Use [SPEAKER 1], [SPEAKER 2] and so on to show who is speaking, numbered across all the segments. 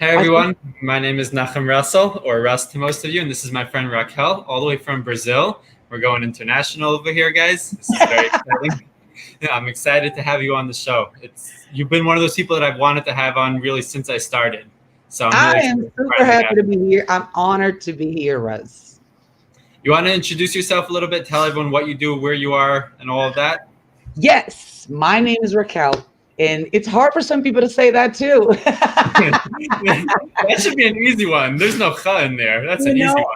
[SPEAKER 1] Hey
[SPEAKER 2] I think,
[SPEAKER 1] everyone, my name is Nachum Russell, or Russ to most of you, and this is my friend Raquel, all the way from Brazil. We're going international over here, guys. This is very exciting. Yeah, I'm excited to have you on the show. You've been one of those people that I've wanted to have on really since I started. So I'm
[SPEAKER 2] I
[SPEAKER 1] really
[SPEAKER 2] am
[SPEAKER 1] excited to
[SPEAKER 2] super
[SPEAKER 1] finally
[SPEAKER 2] happy
[SPEAKER 1] have
[SPEAKER 2] to
[SPEAKER 1] you.
[SPEAKER 2] be here. I'm honored to be here, Russ.
[SPEAKER 1] You want to introduce yourself a little bit, tell everyone what you do, where you are, and all of that?
[SPEAKER 2] Yes, my name is Raquel, and it's hard for some people to say that too.
[SPEAKER 1] That should be an easy one. There's no "cha" in there. That's
[SPEAKER 2] You
[SPEAKER 1] an easy
[SPEAKER 2] know,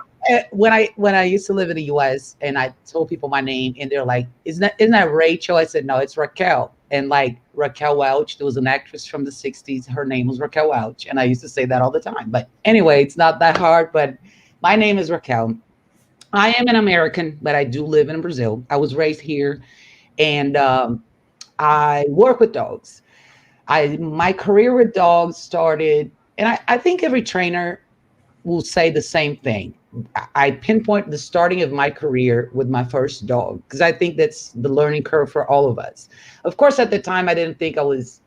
[SPEAKER 1] one.
[SPEAKER 2] when I used to live in the US and I told people my name and they're like, isn't that Rachel? I said, no, it's Raquel. And like Raquel Welch, there was an actress from the 60s. Her name was Raquel Welch. And I used to say that all the time. But anyway, it's not that hard. But my name is Raquel. I am an American, but I do live in Brazil. I was raised here and I work with dogs. My career with dogs started, and I think every trainer will say the same thing. I pinpoint the starting of my career with my first dog because I think that's the learning curve for all of us. Of course, at the time, I didn't think I was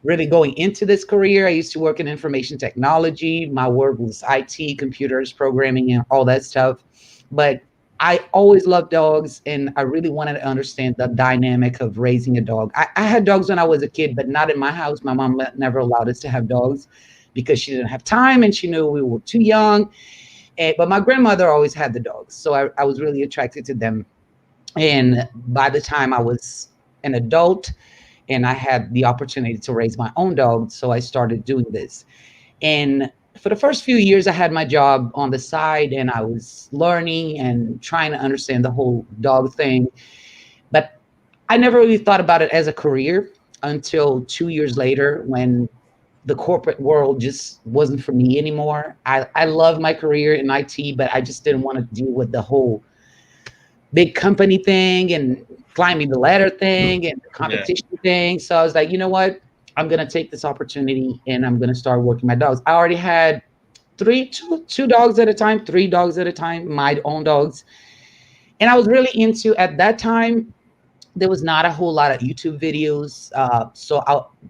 [SPEAKER 2] really going into this career. I used to work in information technology. My work was IT, computers, programming, and all that stuff. But I always loved dogs, and I really wanted to understand the dynamic of raising a dog. I had dogs when I was a kid, but not in my house. My mom never allowed us to have dogs because she didn't have time and she knew we were too young. But my grandmother always had the dogs, so I was really attracted to them. And by the time I was an adult, and I had the opportunity to raise my own dog, so I started doing this. And for the first few years, I had my job on the side, and I was learning and trying to understand the whole dog thing. But I never really thought about it as a career until 2 years later when the corporate world just wasn't for me anymore. I love my career in IT, but I just didn't want to deal with the whole big company thing and climbing the ladder thing and the
[SPEAKER 1] Yeah.
[SPEAKER 2] competition thing. So I was like, you know what? I'm gonna take this opportunity and I'm gonna start working my dogs. I already had two dogs at a time, three dogs at a time, my own dogs. And I was really into at that time. There was not a whole lot of YouTube videos.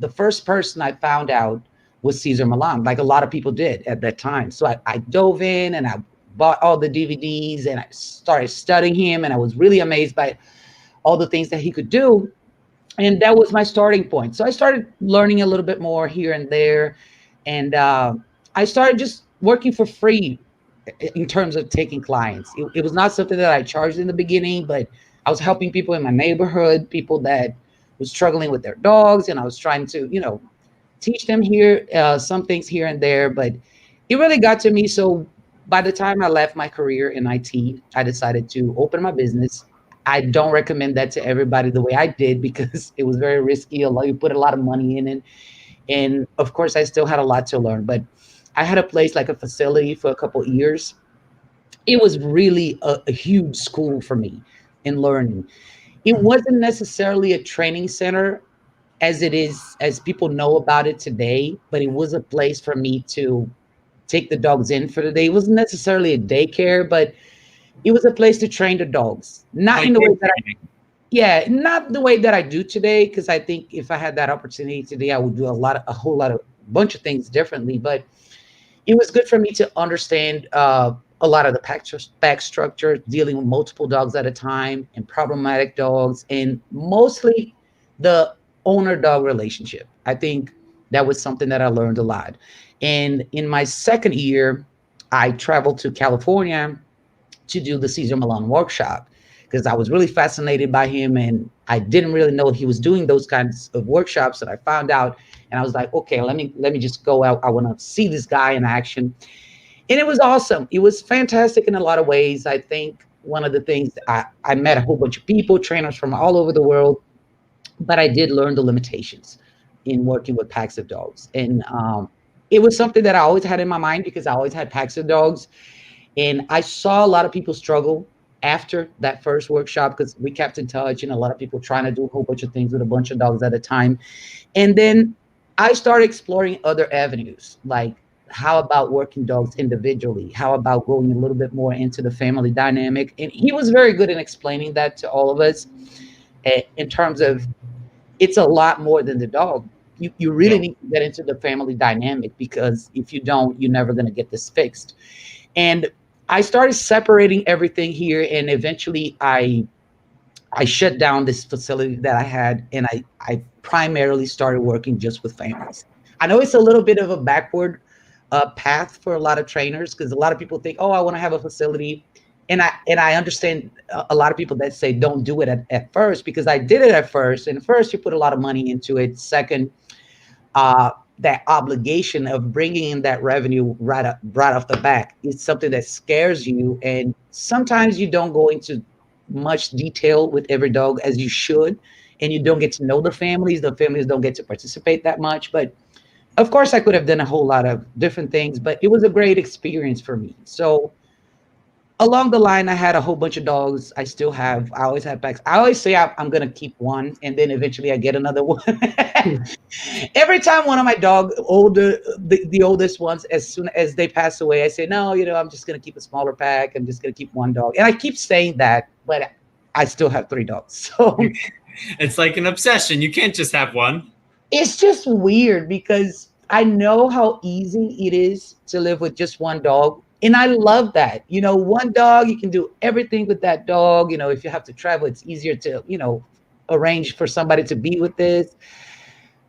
[SPEAKER 2] The first person I found out was Caesar Milan, like a lot of people did at that time. So I dove in and I bought all the DVDs and I started studying him. And I was really amazed by all the things that he could do. And that was my starting point. So I started learning a little bit more here and there. And I started just working for free in terms of taking clients. It was not something that I charged in the beginning, but I was helping people in my neighborhood, people that were struggling with their dogs, and I was trying to, teach them here some things here and there. But it really got to me. So by the time I left my career in IT, I decided to open my business. I don't recommend that to everybody the way I did because it was very risky. You put a lot of money in it, and of course, I still had a lot to learn. But I had a place like a facility for a couple of years. It was really a huge school for me in learning. It wasn't necessarily a training center as it is as people know about it today, but it was a place for me to take the dogs in for the day. It wasn't necessarily a daycare, but it was a place to train the dogs. Not
[SPEAKER 1] Like
[SPEAKER 2] in the way
[SPEAKER 1] dog
[SPEAKER 2] that
[SPEAKER 1] training.
[SPEAKER 2] yeah, not the way that I do today, because I think if I had that opportunity today, I would do a whole lot of bunch of things differently. But it was good for me to understand a lot of the pack structure, dealing with multiple dogs at a time and problematic dogs, and mostly the owner dog relationship. I think that was something that I learned a lot. And in my second year, I traveled to California to do the Caesar Milan workshop because I was really fascinated by him and I didn't really know he was doing those kinds of workshops. And I found out and I was like, okay, let me just go out. I want to see this guy in action. And it was awesome. It was fantastic in a lot of ways. I think one of the things I met a whole bunch of people, trainers from all over the world, but I did learn the limitations in working with packs of dogs. And it was something that I always had in my mind because I always had packs of dogs and I saw a lot of people struggle after that first workshop because we kept in touch and a lot of people trying to do a whole bunch of things with a bunch of dogs at a time. And then I started exploring other avenues, like how about working dogs individually? How about going a little bit more into the family dynamic? And he was very good in explaining that to all of us in terms of it's a lot more than the dog. you really need to get into the family dynamic, because if you don't, you're never going to get this fixed. And I started separating everything here, and eventually I shut down this facility that I had, and I primarily started working just with families. I know it's a little bit of a backward path for a lot of trainers, because a lot of people think, oh, I want to have a facility. And I understand a lot of people that say don't do it at first, because I did it at first. And first, you put a lot of money into it. Second, that obligation of bringing in that revenue right off the back is something that scares you, and sometimes you don't go into much detail with every dog as you should, and you don't get to know the families don't get to participate that much. But of course, I could have done a whole lot of different things, but it was a great experience for me. So along the line, I had a whole bunch of dogs. I still have. I always have packs. I always say I'm gonna keep one, and then eventually I get another one. Every time one of my the oldest ones, as soon as they pass away, I say, no, I'm just gonna keep a smaller pack. I'm just gonna keep one dog, and I keep saying that, but I still have three dogs. So
[SPEAKER 1] It's like an obsession. You can't just have one.
[SPEAKER 2] it's just weird, because I know how easy it is to live with just one dog. And I love that. One dog, you can do everything with that dog. If you have to travel, it's easier to, arrange for somebody to be with this.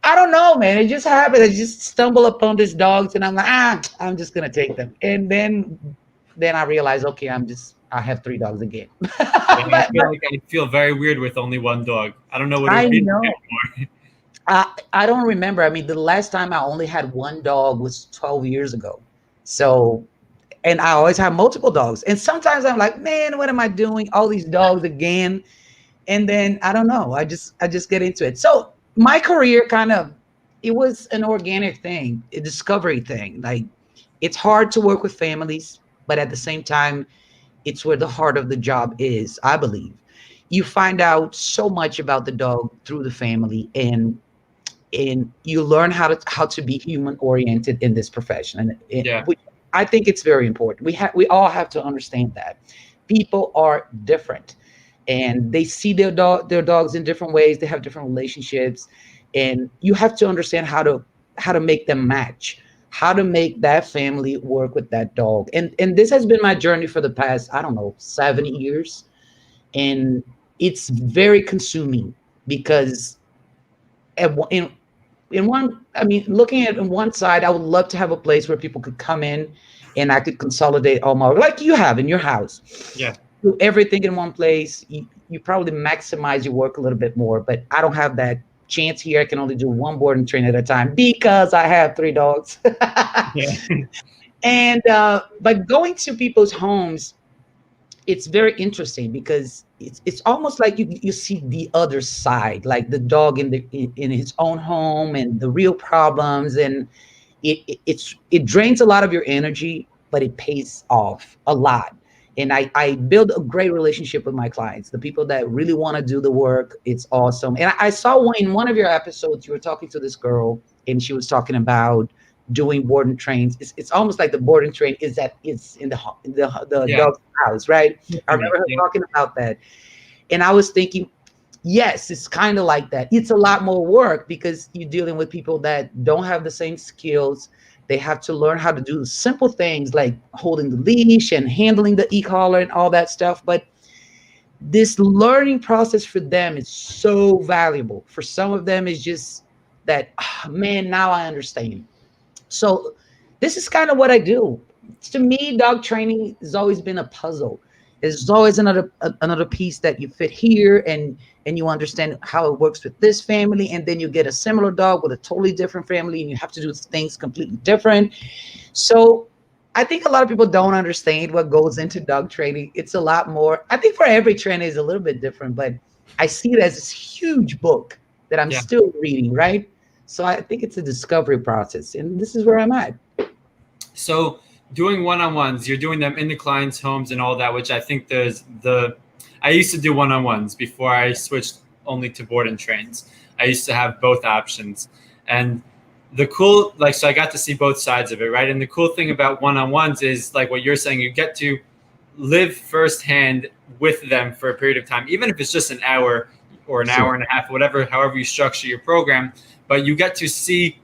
[SPEAKER 2] I don't know, man. It just happened. I just stumble upon these dogs, and I'm like, I'm just gonna take them. And then I realize, okay, I have three dogs again.
[SPEAKER 1] Yeah, I feel very weird with only one dog. I don't know what it
[SPEAKER 2] I
[SPEAKER 1] would be
[SPEAKER 2] know.
[SPEAKER 1] anymore.
[SPEAKER 2] I don't remember. I mean, the last time I only had one dog was 12 years ago. So, and I always have multiple dogs. And sometimes I'm like, man, what am I doing? All these dogs again. And then I don't know. I just get into it. So my career it was an organic thing, a discovery thing. Like, it's hard to work with families, but at the same time, it's where the heart of the job is, I believe. You find out so much about the dog through the family, and you learn how to be human oriented in this profession, and
[SPEAKER 1] Yeah.
[SPEAKER 2] I think it's very important. We all have to understand that people are different, and they see their dogs in different ways. They have different relationships, and you have to understand how to make them match, how to make that family work with that dog. And this has been my journey for the past, I don't know, 7 years, and it's very consuming, because in one, I mean, looking at on one side, I would love to have a place where people could come in, and I could consolidate all my, like you have in your house.
[SPEAKER 1] Yeah.
[SPEAKER 2] Do everything in one place. You probably maximize your work a little bit more, but I don't have that chance here. I can only do one board and train at a time, because I have three dogs.
[SPEAKER 1] Yeah.
[SPEAKER 2] And but going to people's homes, it's very interesting, because it's almost like you see the other side, like the dog in his own home, and the real problems, and it drains a lot of your energy, but it pays off a lot. And I build a great relationship with my clients, the people that really want to do the work. It's awesome. And I saw in one of your episodes, you were talking to this girl, and she was talking about doing boarding trains. It's almost like the boarding train is that it's in the
[SPEAKER 1] Yeah.
[SPEAKER 2] dog's house, right? I remember her
[SPEAKER 1] Yeah.
[SPEAKER 2] talking about that, and I was thinking, yes, it's kind of like that. It's a lot more work, because you're dealing with people that don't have the same skills. They have to learn how to do simple things like holding the leash and handling the e-collar and all that stuff. But this learning process for them is so valuable. For some of them, it's just that, man, now I understand. So this is kind of what I do. To me, dog training has always been a puzzle. There's always another piece that you fit here, and you understand how it works with this family, and then you get a similar dog with a totally different family, and you have to do things completely different. So I think a lot of people don't understand what goes into dog training. It's a lot more. I think for every trainer is a little bit different, but I see it as this huge book that I'm
[SPEAKER 1] Yeah.
[SPEAKER 2] still reading, right? So I think it's a discovery process, and this is where I'm at.
[SPEAKER 1] So doing one-on-ones, you're doing them in the clients' homes and all that, which I think I used to do one-on-ones before I switched only to board and trains. I used to have both options. And so I got to see both sides of it, right? And the cool thing about one-on-ones is like what you're saying, you get to live firsthand with them for a period of time, even if it's just an hour, or an
[SPEAKER 2] Sure.
[SPEAKER 1] hour and a half, whatever, however you structure your program, but you get to see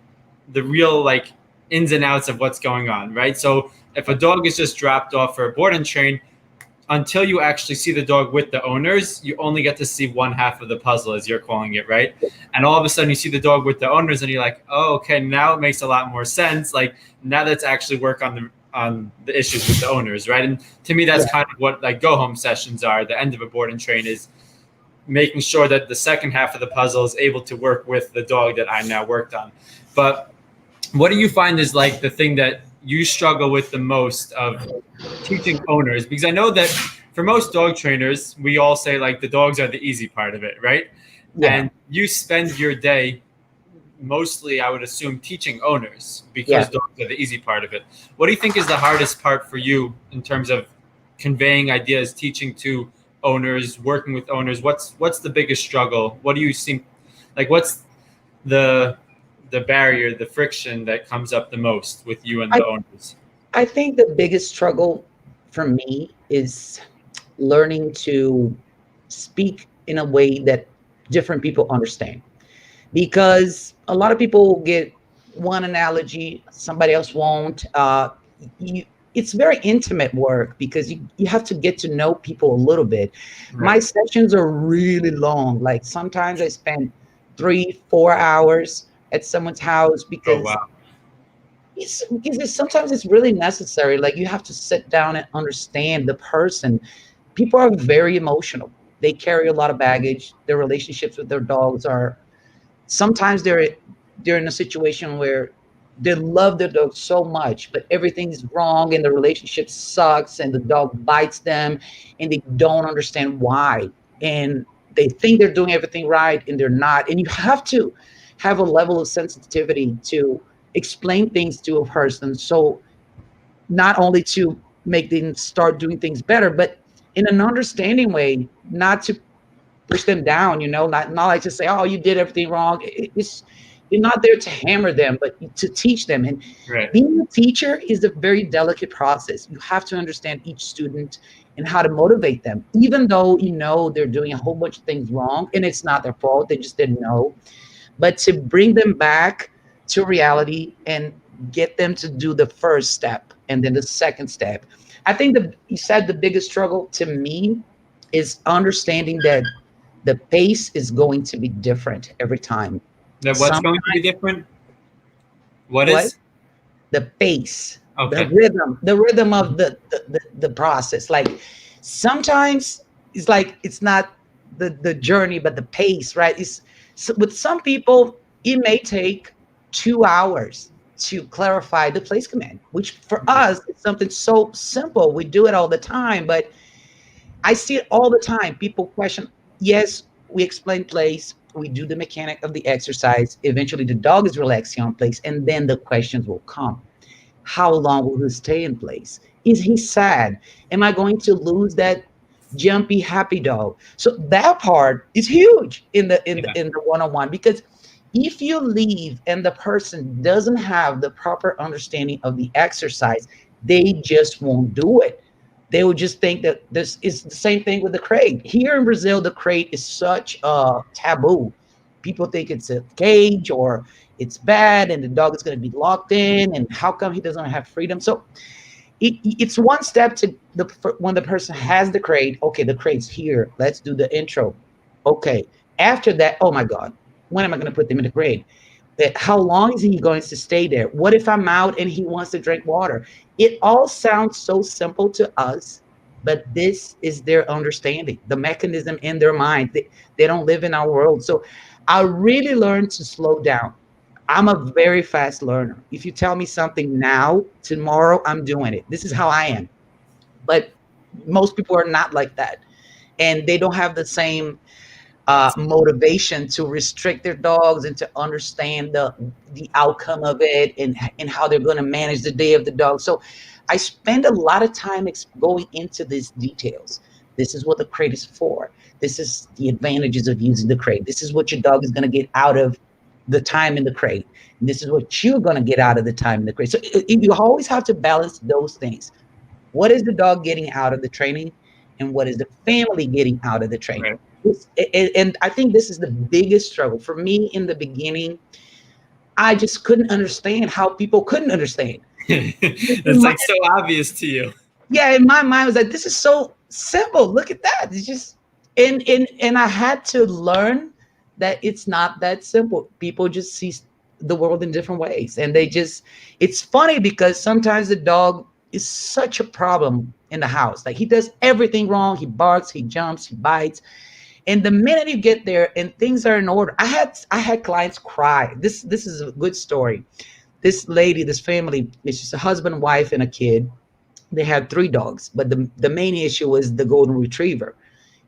[SPEAKER 1] the real like ins and outs of what's going on, right? So if a dog is just dropped off for a board and train, until you actually see the dog with the owners, you only get to see one half of the puzzle, as you're calling it, right? And all of a sudden you see the dog with the owners and you're like, oh, okay, now it makes a lot more sense. Like now let's actually work on the issues with the owners, right? And to me, that's
[SPEAKER 2] Yeah.
[SPEAKER 1] kind of what like go home sessions are. The end of a board and train is making sure that the second half of the puzzle is able to work with the dog that I now worked on. But what do you find is like the thing that you struggle with the most of teaching owners? Because I know that for most dog trainers, we all say like the dogs are the easy part of it, right?
[SPEAKER 2] Yeah.
[SPEAKER 1] And you spend your day mostly, I would assume, teaching owners because
[SPEAKER 2] Yeah.
[SPEAKER 1] dogs are the easy part of it. What do you think is the hardest part for you in terms of conveying ideas, teaching to owners, working with owners? What's the biggest struggle? What do you think, like what's the barrier, the friction that comes up the most with you and
[SPEAKER 2] I,
[SPEAKER 1] the owners?
[SPEAKER 2] I think the biggest struggle for me is learning to speak in a way that different people understand. Because a lot of people will get one analogy, somebody else won't. You, it's very intimate work because you have to get to know people a little bit. My
[SPEAKER 1] Right.
[SPEAKER 2] sessions are really long. Like sometimes I spend 3, 4 hours at someone's house
[SPEAKER 1] Oh
[SPEAKER 2] because
[SPEAKER 1] wow.
[SPEAKER 2] sometimes it's really necessary. Like you have to sit down and understand the person. People are very emotional. They carry a lot of baggage. Their relationships with their dogs are sometimes they're in a situation where they love their dog so much, but everything's wrong and the relationship sucks and the dog bites them and they don't understand why. And they think they're doing everything right and they're not. And you have to have a level of sensitivity to explain things to a person. So not only to make them start doing things better, but in an understanding way, not to push them down, not like to say, oh, you did everything wrong. It's you're not there to hammer them, but to teach them. And
[SPEAKER 1] Right.
[SPEAKER 2] being a teacher is a very delicate process. You have to understand each student and how to motivate them, even though they're doing a whole bunch of things wrong and it's not their fault. They just didn't know. But to bring them back to reality and get them to do the first step and then the second step. I think you said the biggest struggle to me is understanding that the pace is going to be different every time.
[SPEAKER 1] That what's
[SPEAKER 2] Some
[SPEAKER 1] going to be different? What
[SPEAKER 2] what
[SPEAKER 1] is?
[SPEAKER 2] the pace,
[SPEAKER 1] Okay.
[SPEAKER 2] the rhythm of the process. Like sometimes it's like it's not the journey, but the pace, right? It's so with some people it may take 2 hours to clarify the place command, which for us is something so simple. We do it all the time, but I see it all the time. People question, yes, we explain place, we do the mechanic of the exercise. Eventually, the dog is relaxing on place, and then the questions will come. How long will he stay in place? Is he sad? Am I going to lose that jumpy, happy dog? So that part is huge in the in
[SPEAKER 1] Yeah.
[SPEAKER 2] the, in the one-on-one because if you leave and the person doesn't have the proper understanding of the exercise, they just won't do it. They would just think that this is the same thing with the crate. Here in Brazil, the crate is such a taboo. People think it's a cage or it's bad and the dog is going to be locked in. And how come he doesn't have freedom? So it's one step to when the person has the crate. Okay, the crate's here. Let's do the intro. Okay. After that, oh my God, when am I going to put them in the crate? How long is he going to stay there? What if I'm out and he wants to drink water? It all sounds so simple to us, but this is their understanding, the mechanism in their mind. They don't live in our world. So I really learned to slow down. I'm a very fast learner. If you tell me something now, tomorrow, I'm doing it. This is how I am. But most people are not like that. And they don't have the same motivation to restrict their dogs and to understand the outcome of it and how they're going to manage the day of the dog. So I spend a lot of time going into these details. This is what the crate is for. This is the advantages of using the crate. This is what your dog is going to get out of the time in the crate. And this is what you're going to get out of the time in the crate. So you always have to balance those things. What is the dog getting out of the training? And what is the family getting out of the training?
[SPEAKER 1] Right.
[SPEAKER 2] And I think this is the biggest struggle for me in the beginning. I just couldn't understand how people couldn't understand.
[SPEAKER 1] It's like so obvious to you.
[SPEAKER 2] Yeah, in my mind, I was like, this is so simple. Look at that. It's just and I had to learn that it's not that simple. People just see the world in different ways. And they just it's funny because sometimes the dog is such a problem in the house. Like he does everything wrong. He barks, he jumps, he bites. And the minute you get there and things are in order, I had clients cry. This is a good story. This lady, this family, it's just a husband, wife, and a kid. They had three dogs, but the main issue was the golden retriever.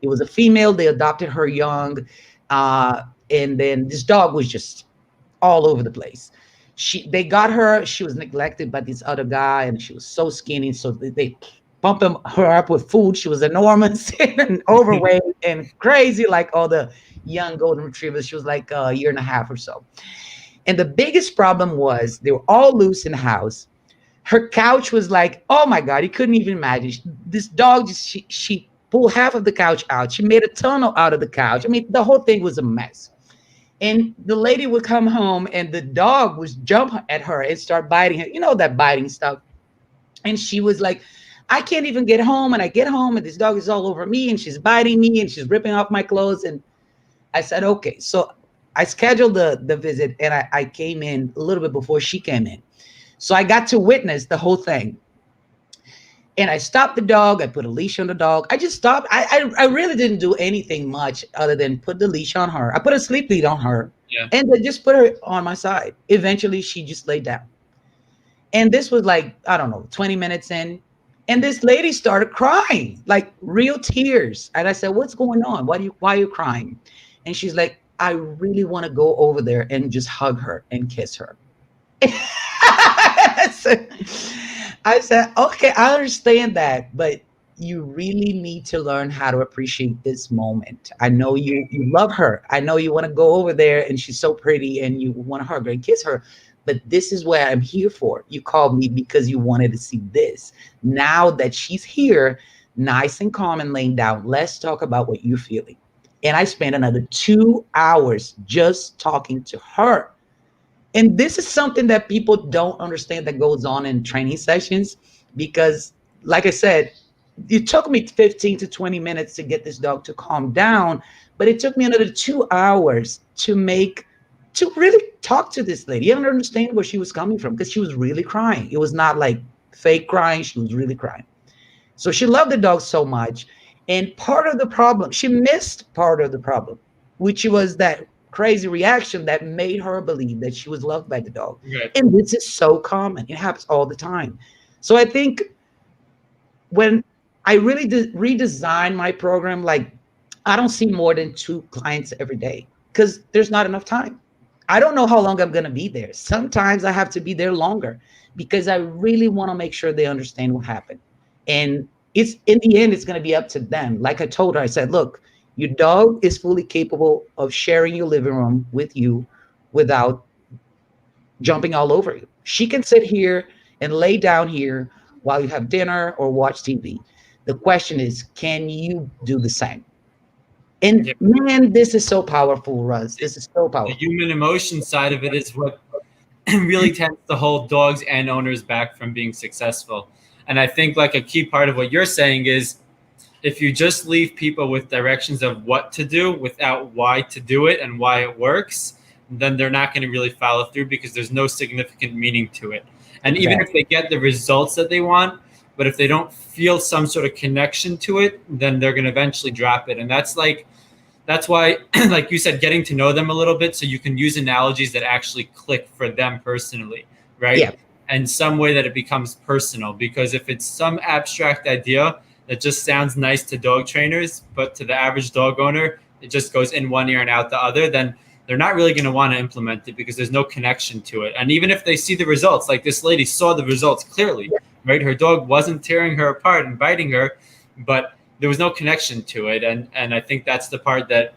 [SPEAKER 2] It was a female. They adopted her young, and then this dog was just all over the place. They got her. She was neglected by this other guy, and she was so skinny. So they pumped her up with food. She was enormous and overweight and crazy, like all the young golden retrievers. She was like a year and a half or so. And the biggest problem was they were all loose in the house. Her couch was like, oh my God, you couldn't even imagine. This dog, she pulled half of the couch out. She made a tunnel out of the couch. I mean, the whole thing was a mess. And the lady would come home and the dog would jump at her and start biting her. You know, that biting stuff. And she was like, I can't even get home. And I get home and this dog is all over me and she's biting me and she's ripping off my clothes. And I said, okay. So I scheduled the visit and I came in a little bit before she came in. So I got to witness the whole thing. And I stopped the dog. I put a leash on the dog. I just stopped. I really didn't do anything much other than put the leash on her. I put a sleep lead on her.
[SPEAKER 1] Yeah.
[SPEAKER 2] And then just put her on my side. Eventually, she just laid down. And this was like, I don't know, 20 minutes in. And this lady started crying, like real tears. And I said, what's going on? Why are you crying? And she's like, I really want to go over there and just hug her and kiss her. I said, okay, I understand that, but you really need to learn how to appreciate this moment. I know you love her. I know you want to go over there and she's so pretty and you want to hug her and kiss her, but this is what I'm here for. You called me because you wanted to see this. Now that she's here, nice and calm and laying down, let's talk about what you're feeling. And I spent another 2 hours just talking to her. And this is something that people don't understand that goes on in training sessions because, like I said, it took me 15 to 20 minutes to get this dog to calm down, but it took me another 2 hours to really talk to this lady. You don't understand where she was coming from because she was really crying. It was not like fake crying. She was really crying. So she loved the dog so much. And part of the problem, she missed part of the problem, which was that crazy reaction that made her believe that she was loved by the dog.
[SPEAKER 1] Right.
[SPEAKER 2] And this is so common. It happens all the time. So I think when I really redesign my program, like I don't see more than 2 clients every day because there's not enough time. I don't know how long I'm going to be there. Sometimes I have to be there longer because I really want to make sure they understand what happened. And it's in the end, it's going to be up to them. Like I told her, I said, look, your dog is fully capable of sharing your living room with you without jumping all over you. She can sit here and lay down here while you have dinner or watch TV. The question is, can you do the same? And
[SPEAKER 1] Yep.
[SPEAKER 2] man, this is so powerful, Russ. This is so
[SPEAKER 1] The
[SPEAKER 2] powerful.
[SPEAKER 1] human emotion side of it is what really tends to hold dogs and owners back from being successful. And I think like a key part of what you're saying is if you just leave people with directions of what to do without why to do it and why it works, then they're not going to really follow through because there's no significant meaning to it. And even if they get the results that they want, but if they don't feel some sort of connection to it, then they're going to eventually drop it. And that's why, like you said, getting to know them a little bit so you can use analogies that actually click for them personally, right?
[SPEAKER 2] Yeah.
[SPEAKER 1] And some way that it becomes personal. Because if it's some abstract idea that just sounds nice to dog trainers, but to the average dog owner, it just goes in one ear and out the other, then they're not really going to want to implement it because there's no connection to it. And even if they see the results, like this lady saw the results clearly, right? Her dog wasn't tearing her apart and biting her, but there was no connection to it. And I think that's the part that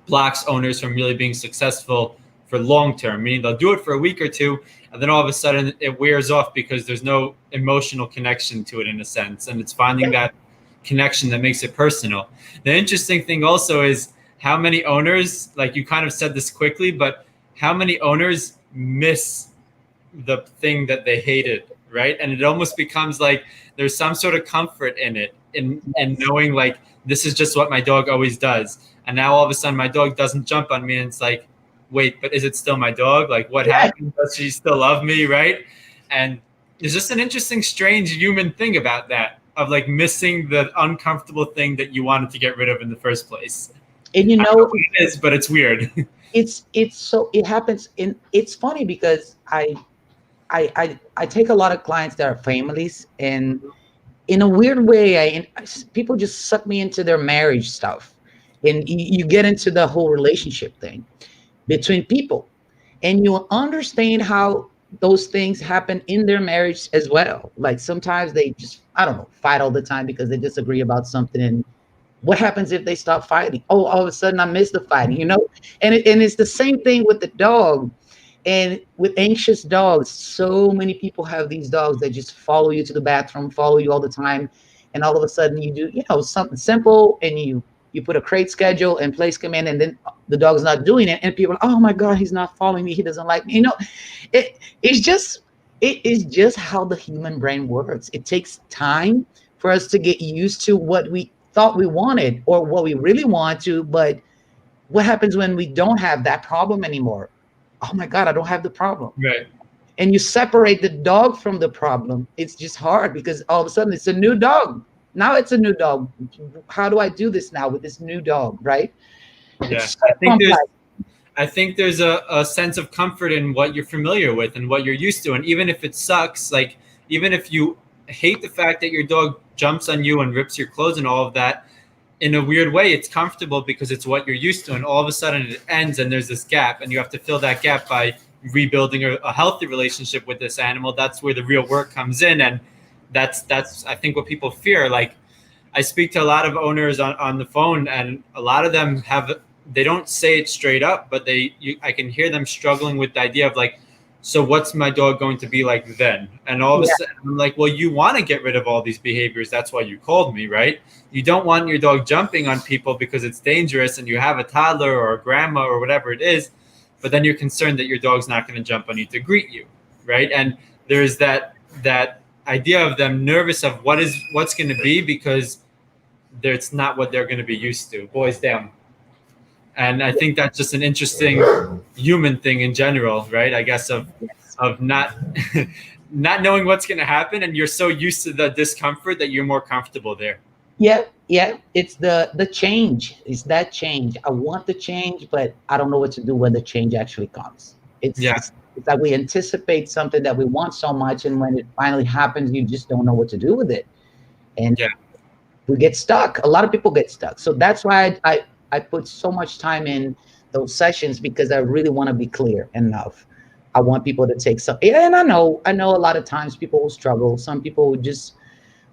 [SPEAKER 1] blocks owners from really being successful for long term, meaning they'll do it for a week or two, and then all of a sudden it wears off because there's no emotional connection to it in a sense. And it's finding that connection that makes it personal. The interesting thing also is how many owners, like you kind of said this quickly, but how many owners miss the thing that they hated, right? And it almost becomes like there's some sort of comfort in it, in knowing like this is just what my dog always does. And now all of a sudden my dog doesn't jump on me, and it's like, wait, but is it still my dog? Like what happened? Does she still love me, right? And there's just an interesting, strange human thing about that, of like missing the uncomfortable thing that you wanted to get rid of in the first place.
[SPEAKER 2] And
[SPEAKER 1] I don't know what it is, but it's weird.
[SPEAKER 2] it's so it happens in it's funny because I take a lot of clients that are families, and in a weird way, people just suck me into their marriage stuff, and you get into the whole relationship thing between people, and you understand how those things happen in their marriage as well. Like sometimes they just, I don't know, fight all the time because they disagree about something. And what happens if they stop fighting? Oh, all of a sudden I miss the fighting, you know? And it's the same thing with the dog. And with anxious dogs, so many people have these dogs that just follow you to the bathroom, follow you all the time. And all of a sudden you do, something simple, and you put a crate schedule and place come in, and then the dog's not doing it. And people are, oh my God, he's not following me. He doesn't like me. It is just how the human brain works. It takes time for us to get used to what we thought we wanted or what we really want to. But what happens when we don't have that problem anymore? Oh my God, I don't have the problem.
[SPEAKER 1] Right.
[SPEAKER 2] And you separate the dog from the problem. It's just hard because all of a sudden it's a new dog. Now it's a new dog. How do I do this now with this new dog, right?
[SPEAKER 1] Yeah,
[SPEAKER 2] It's so complex.
[SPEAKER 1] I think there's a sense of comfort in what you're familiar with and what you're used to. And even if it sucks, like even if you hate the fact that your dog jumps on you and rips your clothes and all of that, in a weird way, it's comfortable because it's what you're used to. And all of a sudden it ends and there's this gap, and you have to fill that gap by rebuilding a healthy relationship with this animal. That's where the real work comes in. And that's I think what people fear. Like I speak to a lot of owners on the phone, and a lot of them they don't say it straight up, but I can hear them struggling with the idea of like, so what's my dog going to be like then? And all of a sudden I'm like, well, you want to get rid of all these behaviors. That's why you called me, right? You don't want your dog jumping on people because it's dangerous and you have a toddler or a grandma or whatever it is, but then you're concerned that your dog's not going to jump on you to greet you, right? And there's that idea of them nervous of what's going to be, because it's not what they're going to be used to. Boys down. And I think that's just an interesting human thing in general, right? I guess of not not knowing what's going to happen, and you're so used to the discomfort that you're more comfortable there.
[SPEAKER 2] Yeah. It's the change. It's that change. I want the change, but I don't know what to do when the change actually comes. It's that we anticipate something that we want so much, and when it finally happens, you just don't know what to do with it. And we get stuck. A lot of people get stuck. So that's why I put so much time in those sessions, because I really want to be clear enough. I want people to take some, and I know a lot of times people will struggle. Some people will just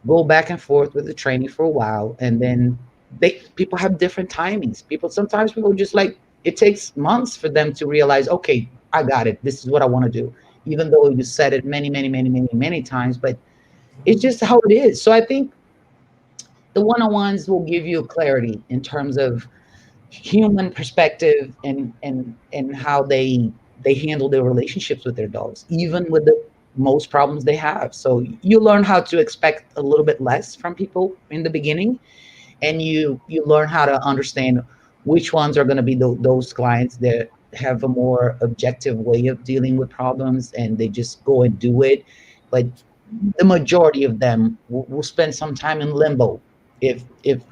[SPEAKER 2] go back and forth with the training for a while, and then people have different timings. Sometimes people just like, it takes months for them to realize, okay, I got it. This is what I want to do. Even though you said it many times, but it's just how it is. So I think the one-on-ones will give you clarity in terms of human perspective and how they handle their relationships with their dogs, even with the most problems they have. So you learn how to expect a little bit less from people in the beginning, and you learn how to understand which ones are going to be those clients that have a more objective way of dealing with problems, and they just go and do it. But the majority of them will spend some time in limbo, if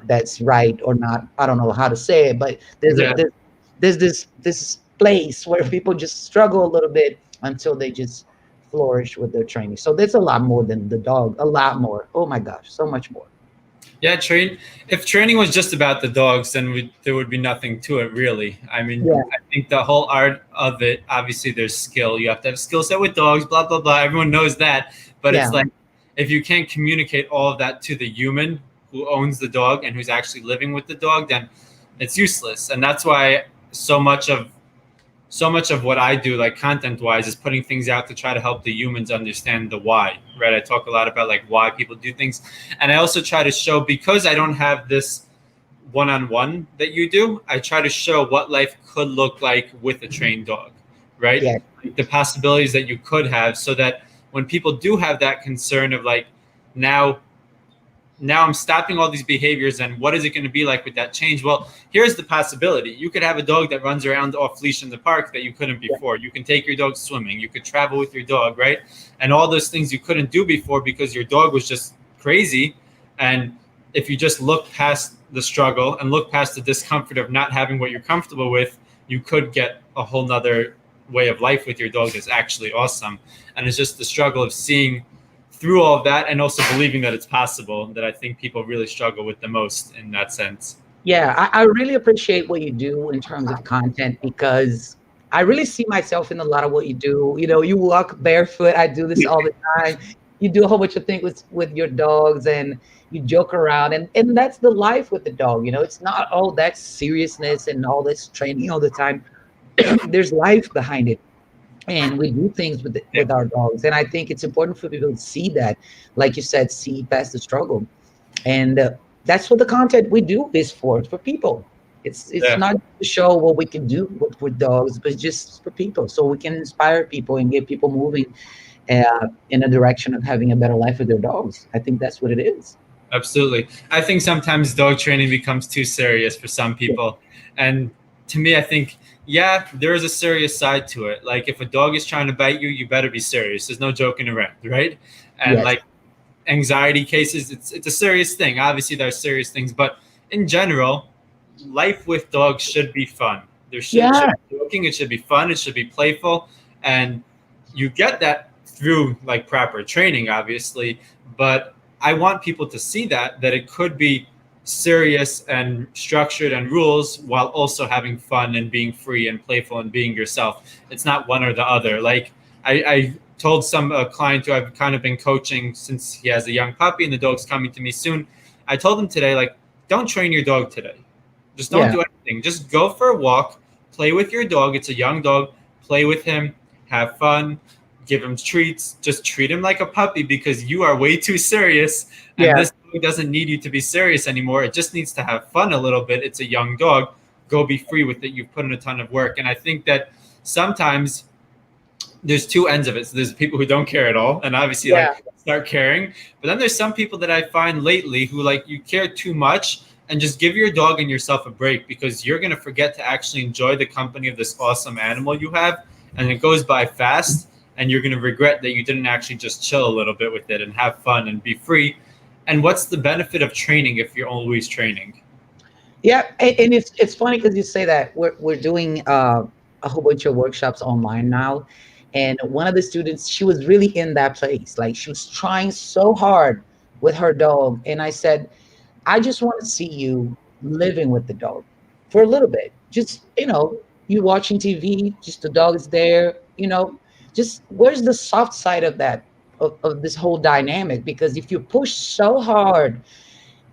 [SPEAKER 2] that's right or not. I don't know how to say it, but there's this place where people just struggle a little bit until they just flourish with their training. So there's a lot more than the dog, a lot more. Oh my gosh, so much more.
[SPEAKER 1] Yeah, if training was just about the dogs, then there would be nothing to it, really. I mean, I think the whole art of it, obviously there's skill. You have to have a skill set with dogs, blah, blah, blah. Everyone knows that. But it's like, if you can't communicate all of that to the human who owns the dog and who's actually living with the dog, then it's useless. And that's why so much of so much of what I do, like content wise, is putting things out to try to help the humans understand the why, right? I talk a lot about like why people do things. And I also try to show, because I don't have this one-on-one that you do, I try to show what life could look like with a trained dog, right?
[SPEAKER 2] Yeah.
[SPEAKER 1] Like the possibilities that you could have, so that when people do have that concern of like, now I'm stopping all these behaviors, and what is it going to be like with that change? Well, here's the possibility. You could have a dog that runs around off leash in the park that you couldn't before. You can take your dog swimming. You could travel with your dog, right? And all those things you couldn't do before because your dog was just crazy. And if you just look past the struggle and look past the discomfort of not having what you're comfortable with, you could get a whole nother way of life with your dog that's actually awesome. And it's just the struggle of seeing through all of that, and also believing that it's possible, that I think people really struggle with the most in that sense.
[SPEAKER 2] Yeah, I really appreciate what you do in terms of content, because I really see myself in a lot of what you do. You know, you walk barefoot. I do this all the time. You do a whole bunch of things with your dogs, and you joke around, and that's the life with the dog. You know, it's not all that seriousness and all this training all the time. There's life behind it, and we do things
[SPEAKER 1] Yeah,
[SPEAKER 2] with our dogs. And I think it's important for people to see that, like you said, see past the struggle. And that's what the content we do is for. It's for people. It's
[SPEAKER 1] yeah,
[SPEAKER 2] not to show what we can do with dogs, but just for people, so we can inspire people and get people moving in a direction of having a better life with their dogs. I think that's what it is.
[SPEAKER 1] absolutely. I think sometimes dog training becomes too serious for some
[SPEAKER 2] Yeah.
[SPEAKER 1] people. And to me, I think, yeah, there is a serious side to it. Like if a dog is trying to bite you, you better be serious. There's no joking around, right? And
[SPEAKER 2] Yes.
[SPEAKER 1] like anxiety cases, it's a serious thing. Obviously, there are serious things, but in general, life with dogs should be fun. It should
[SPEAKER 2] Yeah.
[SPEAKER 1] be joking. It should be fun. It should be playful, and you get that through like proper training, obviously. But I want people to see that it could be serious and structured and rules while also having fun and being free and playful and being yourself. It's not one or the other. Like I told some client who I've kind of been coaching since he has a young puppy and the dog's coming to me soon. I told him today, like, don't train your dog today. Just don't
[SPEAKER 2] Yeah.
[SPEAKER 1] do anything. Just go for a walk, play with your dog. It's a young dog. Play with him, have fun, give him treats. Just treat him like a puppy, because you are way too serious. And
[SPEAKER 2] Yeah.
[SPEAKER 1] this dog doesn't need you to be serious anymore. It just needs to have fun a little bit. It's a young dog. Go be free with it. You've put in a ton of work. And I think that sometimes there's two ends of it. So there's people who don't care at all, and obviously
[SPEAKER 2] Yeah.
[SPEAKER 1] like start caring. But then there's some people that I find lately who like, you care too much, and just give your dog and yourself a break, because you're gonna forget to actually enjoy the company of this awesome animal you have, and it goes by fast, and you're gonna regret that you didn't actually just chill a little bit with it and have fun and be free. And what's the benefit of training if you're always training?
[SPEAKER 2] Yeah. And it's funny because you say that we're doing a whole bunch of workshops online now. And one of the students, she was really in that place. Like she was trying so hard with her dog. And I said, I just want to see you living with the dog for a little bit. Just, you watching TV, just the dog is there, just where's the soft side of that, of this whole dynamic? Because if you push so hard,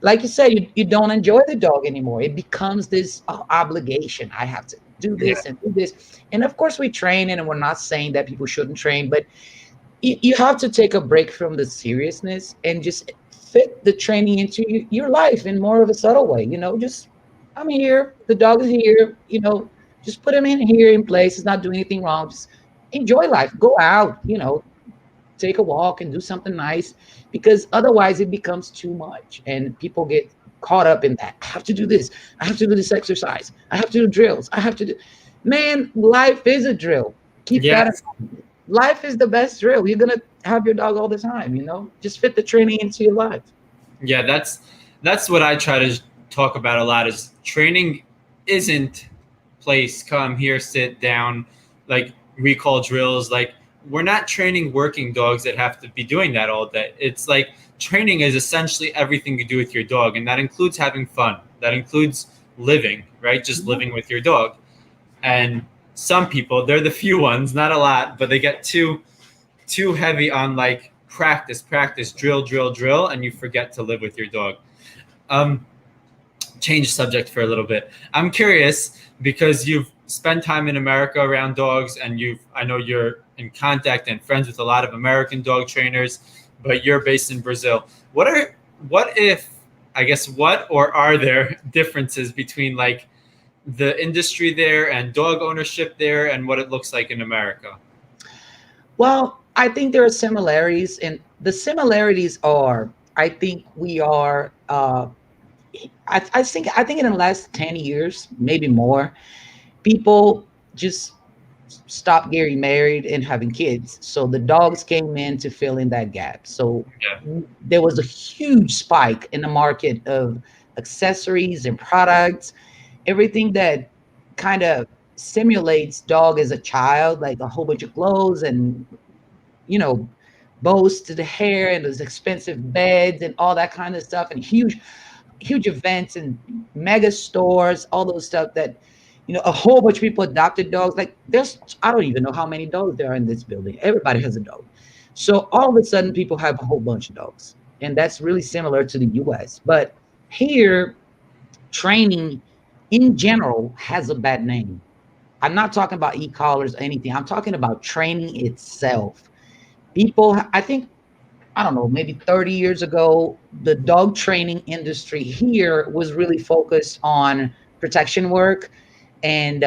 [SPEAKER 2] like you said, you don't enjoy the dog anymore. It becomes this obligation. I have to do
[SPEAKER 1] Yeah,
[SPEAKER 2] this and do this. And of course, we train, and we're not saying that people shouldn't train, but you have to take a break from the seriousness and just fit the training into your life in more of a subtle way. Just, I'm here, the dog is here, just put him in here in place. It's not doing anything wrong. Just enjoy life. Go out, take a walk and do something nice, because otherwise it becomes too much and people get caught up in that. I have to do this. I have to do this exercise. I have to do drills. I have to do. Man, life is a drill. Keep that in
[SPEAKER 1] yes,
[SPEAKER 2] mind. Life is the best drill. You're gonna have your dog all the time. Just fit the training into your life.
[SPEAKER 1] yeah. That's what I try to talk about a lot. Is training isn't place, come here, sit down, like recall drills. Like we're not training working dogs that have to be doing that all day. It's like training is essentially everything you do with your dog, and that includes having fun. That includes living, right? Just living with your dog. And some people, they're the few ones, not a lot, but they get too heavy on like practice, practice, drill, drill, drill, and you forget to live with your dog. Um, Change subject for a little bit. I'm curious because spend time in America around dogs, and I know you're in contact and friends with a lot of American dog trainers, but you're based in Brazil. What if I guess what or are there differences between like the industry there and dog ownership there and what it looks like in America?
[SPEAKER 2] Well, I think there are similarities, and the similarities are, I think we are. I think in the last 10 years, maybe more, people just stopped getting married and having kids. So the dogs came in to fill in that gap. So
[SPEAKER 1] Yeah,
[SPEAKER 2] there was a huge spike in the market of accessories and products, everything that kind of simulates dog as a child, like a whole bunch of clothes and you know bows to the hair and those expensive beds and all that kind of stuff, and huge events and mega stores, all those stuff that a whole bunch of people adopted dogs. Like there's I don't even know how many dogs there are in this building. Everybody has a dog. So all of a sudden people have a whole bunch of dogs. And that's really similar to the US. But here, training in general has a bad name. I'm not talking about e-collars or anything. I'm talking about training itself. People, I think, I don't know, maybe 30 years ago, the dog training industry here was really focused on protection work and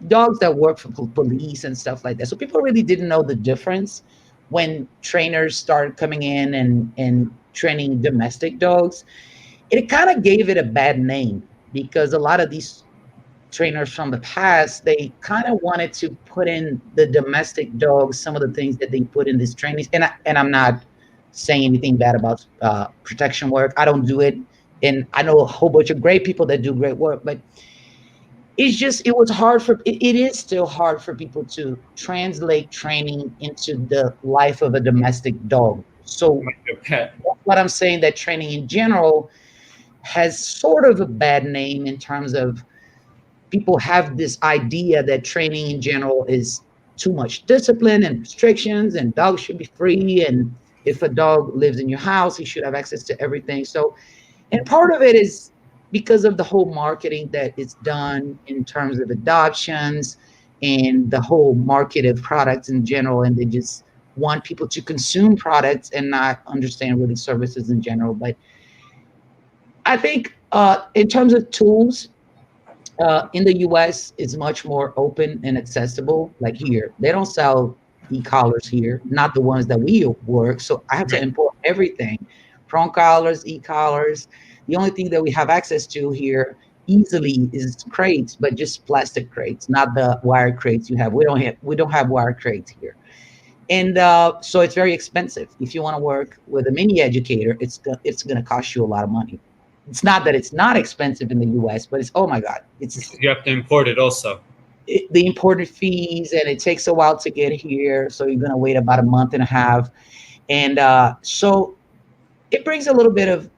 [SPEAKER 2] dogs that work for police and stuff like that. So people really didn't know the difference when trainers started coming in and training domestic dogs. It kind of gave it a bad name because a lot of these trainers from the past, they kind of wanted to put in the domestic dogs some of the things that they put in these trainings. And I'm not saying anything bad about protection work. I don't do it, and I know a whole bunch of great people that do great work. But it was hard it is still hard for people to translate training into the life of a domestic dog. So
[SPEAKER 1] like a pet.
[SPEAKER 2] that's what I'm saying, that training in general has sort of a bad name in terms of people have this idea that training in general is too much discipline and restrictions, and dogs should be free. And if a dog lives in your house, he should have access to everything. So, and part of it is because of the whole marketing that is done in terms of adoptions and the whole market of products in general. And they just want people to consume products and not understand really services in general. But I think in terms of tools, in the US, it's much more open and accessible. Like here, they don't sell e-collars here, not the ones that we work. So I have to
[SPEAKER 1] Right.
[SPEAKER 2] import everything, prong collars, e-collars. The only thing that we have access to here easily is crates, but just plastic crates, not the wire crates you have. We don't have wire crates here. And so it's very expensive. If you want to work with a mini educator, it's going to cost you a lot of money. It's not that it's not expensive in the US, but it's, oh my God, it's
[SPEAKER 1] You have to import it also.
[SPEAKER 2] the imported fees, and it takes a while to get here. So you're going to wait about a month and a half. And so it brings a little bit of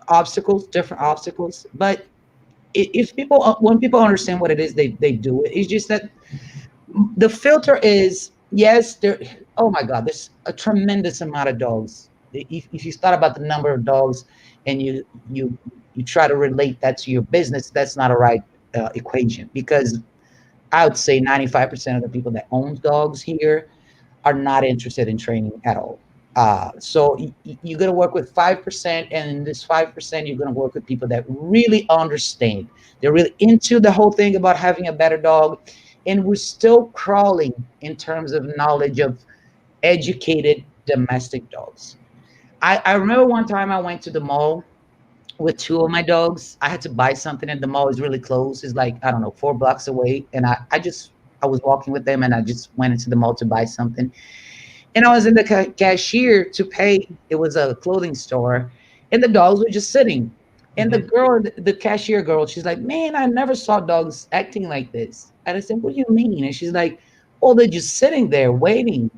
[SPEAKER 2] obstacles, different obstacles. But if people, when people understand what it is, they do it. It's just that the filter is, yes, there, oh my God, there's a tremendous amount of dogs. If you thought about the number of dogs and you try to relate that to your business, that's not a right equation, because I would say 95% of the people that own dogs here are not interested in training at all. So you're going to work with 5%, and in this 5%, you're going to work with people that really understand. They're really into the whole thing about having a better dog. And we're still crawling in terms of knowledge of educated domestic dogs. I remember one time I went to the mall with two of my dogs. I had to buy something, and the mall is really close. It's like, I don't know, 4 blocks away. And I was walking with them, and I just went into the mall to buy something. And I was in the cashier to pay. It was a clothing store, and the dogs were just sitting. And the
[SPEAKER 1] Mhm.
[SPEAKER 2] girl, the cashier girl, she's like, "Man, I never saw dogs acting like this." And I said, "What do you mean?" And she's like, "Oh, they're just sitting there waiting."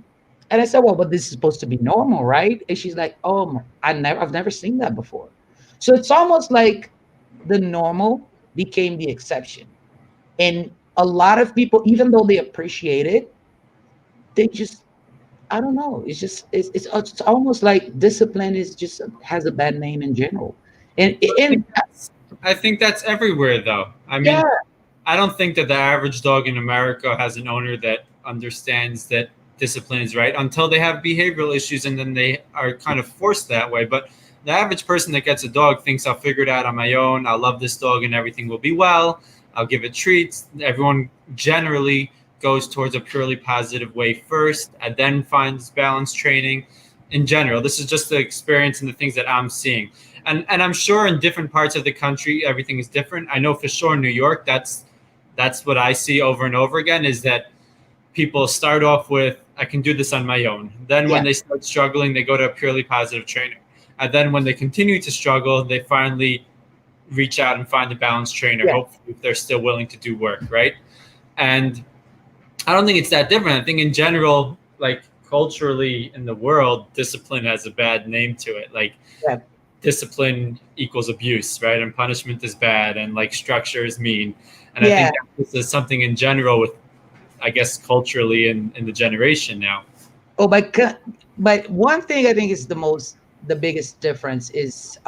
[SPEAKER 2] And I said, "Well, but this is supposed to be normal, right?" And she's like, "Oh, I've never seen that before." So it's almost like the normal became the exception. And a lot of people, even though they appreciate it, they just, I don't know. It's just it's almost like discipline is just has a bad name in general. And
[SPEAKER 1] I think that's everywhere though. I
[SPEAKER 2] yeah,
[SPEAKER 1] mean, I don't think that the average dog in America has an owner that understands that discipline is right until they have behavioral issues and then they are kind of forced that way. But the average person that gets a dog thinks I'll figure it out on my own. I'll love this dog and everything will be well. I'll give it treats. Everyone generally goes towards a purely positive way first and then finds balance training in general. This is just the experience and the things that I'm seeing. And I'm sure in different parts of the country everything is different. I know for sure in New York that's what I see over and over again is that people start off with, I can do this on my own. Then when they start struggling, they go to a purely positive trainer. And then when they continue to struggle, they finally reach out and find a balanced trainer, hopefully if they're still willing to do work, right? And I don't think it's that different. I think in general, like culturally in the world, discipline has a bad name to it. Like discipline equals abuse, right? And punishment is bad and like structure is mean. And I think this is something in general with, I guess, culturally in the generation now.
[SPEAKER 2] Oh, but one thing I think is the biggest difference is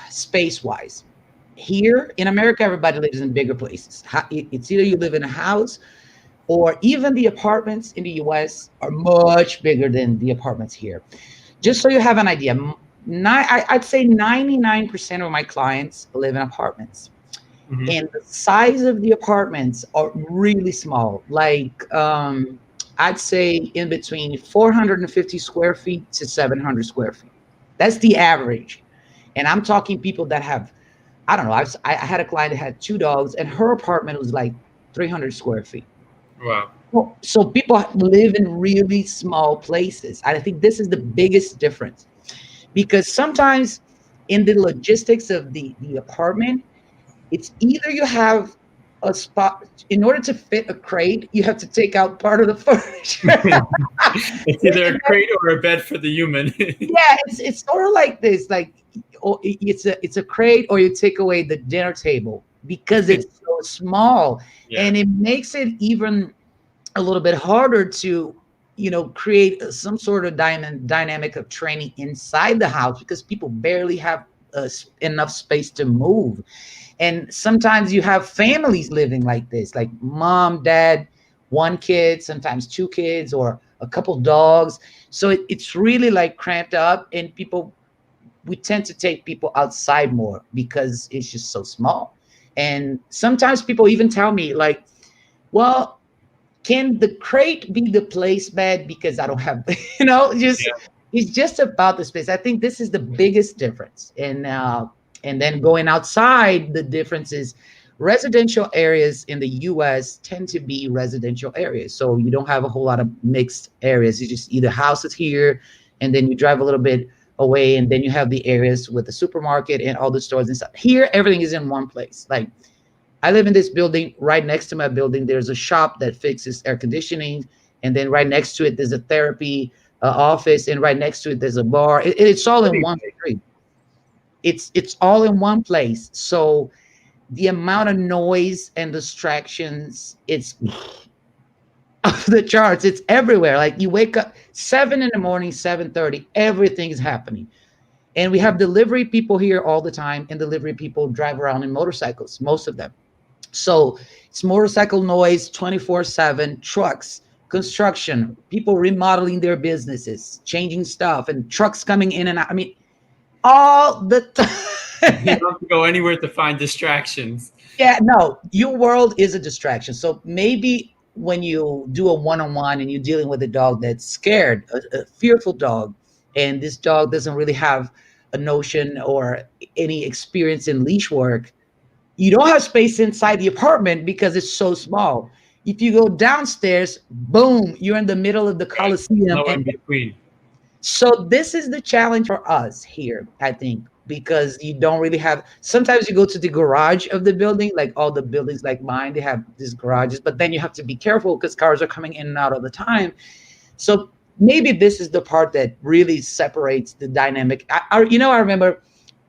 [SPEAKER 2] space wise. Here in America, everybody lives in bigger places. It's either you live in a house or even the apartments in the US are much bigger than the apartments here. Just so you have an idea, I'd say 99% of my clients live in apartments. Mm-hmm. And the size of the apartments are really small. Like I'd say in between 450 square feet to 700 square feet. That's the average. And I'm talking people that have, I don't know, I had a client that had 2 dogs and her apartment was like 300 square feet.
[SPEAKER 1] Wow.
[SPEAKER 2] So people live in really small places. I think this is the biggest difference. Because sometimes in the logistics of the apartment, it's either you have a spot in order to fit a crate, you have to take out part of the furniture.
[SPEAKER 1] It's either a crate or a bed for the human.
[SPEAKER 2] It's sort of like this, like it's a crate or you take away the dinner table because it's so small. And it makes it even a little bit harder to create some sort of dynamic of training inside the house because people barely have enough space to move. And sometimes you have families living like this, like mom, dad, 1 kid, sometimes 2 kids, or a couple dogs. So it's really like cramped up, and we tend to take people outside more because it's just so small. And sometimes people even tell me like, well, can the crate be the place bed because I don't have, it's just about the space. I think this is the biggest difference. And then going outside, the difference is residential areas in the US tend to be residential areas. So you don't have a whole lot of mixed areas. You just either houses here, and then you drive a little bit away, and then you have the areas with the supermarket and all the stores and stuff. Here, everything is in one place. Like I live in this building. Right next to my building, there's a shop that fixes air conditioning. And then right next to it, there's a therapy office. And right next to it, there's a bar. It's all in one street. It's all in one place. So the amount of noise and distractions, it's off the charts. It's everywhere. Like you wake up 7 in the morning, 7:30, everything is happening. And we have delivery people here all the time, and delivery people drive around in motorcycles, most of them. So it's motorcycle noise 24/7, trucks, construction, people remodeling their businesses, changing stuff, and trucks coming in and out. I mean, all the time.
[SPEAKER 1] You don't have to go anywhere to find distractions.
[SPEAKER 2] Yeah, no, your world is a distraction. So maybe when you do a one-on-one and you're dealing with a dog that's scared, a fearful dog, and this dog doesn't really have a notion or any experience in leash work, you don't have space inside the apartment because it's so small. If you go downstairs, boom, you're in the middle of the Coliseum.
[SPEAKER 1] No in between.
[SPEAKER 2] So this is the challenge for us here, I think, because you don't really have, sometimes you go to the garage of the building, like all the buildings like mine, they have these garages, but then you have to be careful because cars are coming in and out all the time. So maybe this is the part that really separates the dynamic. I remember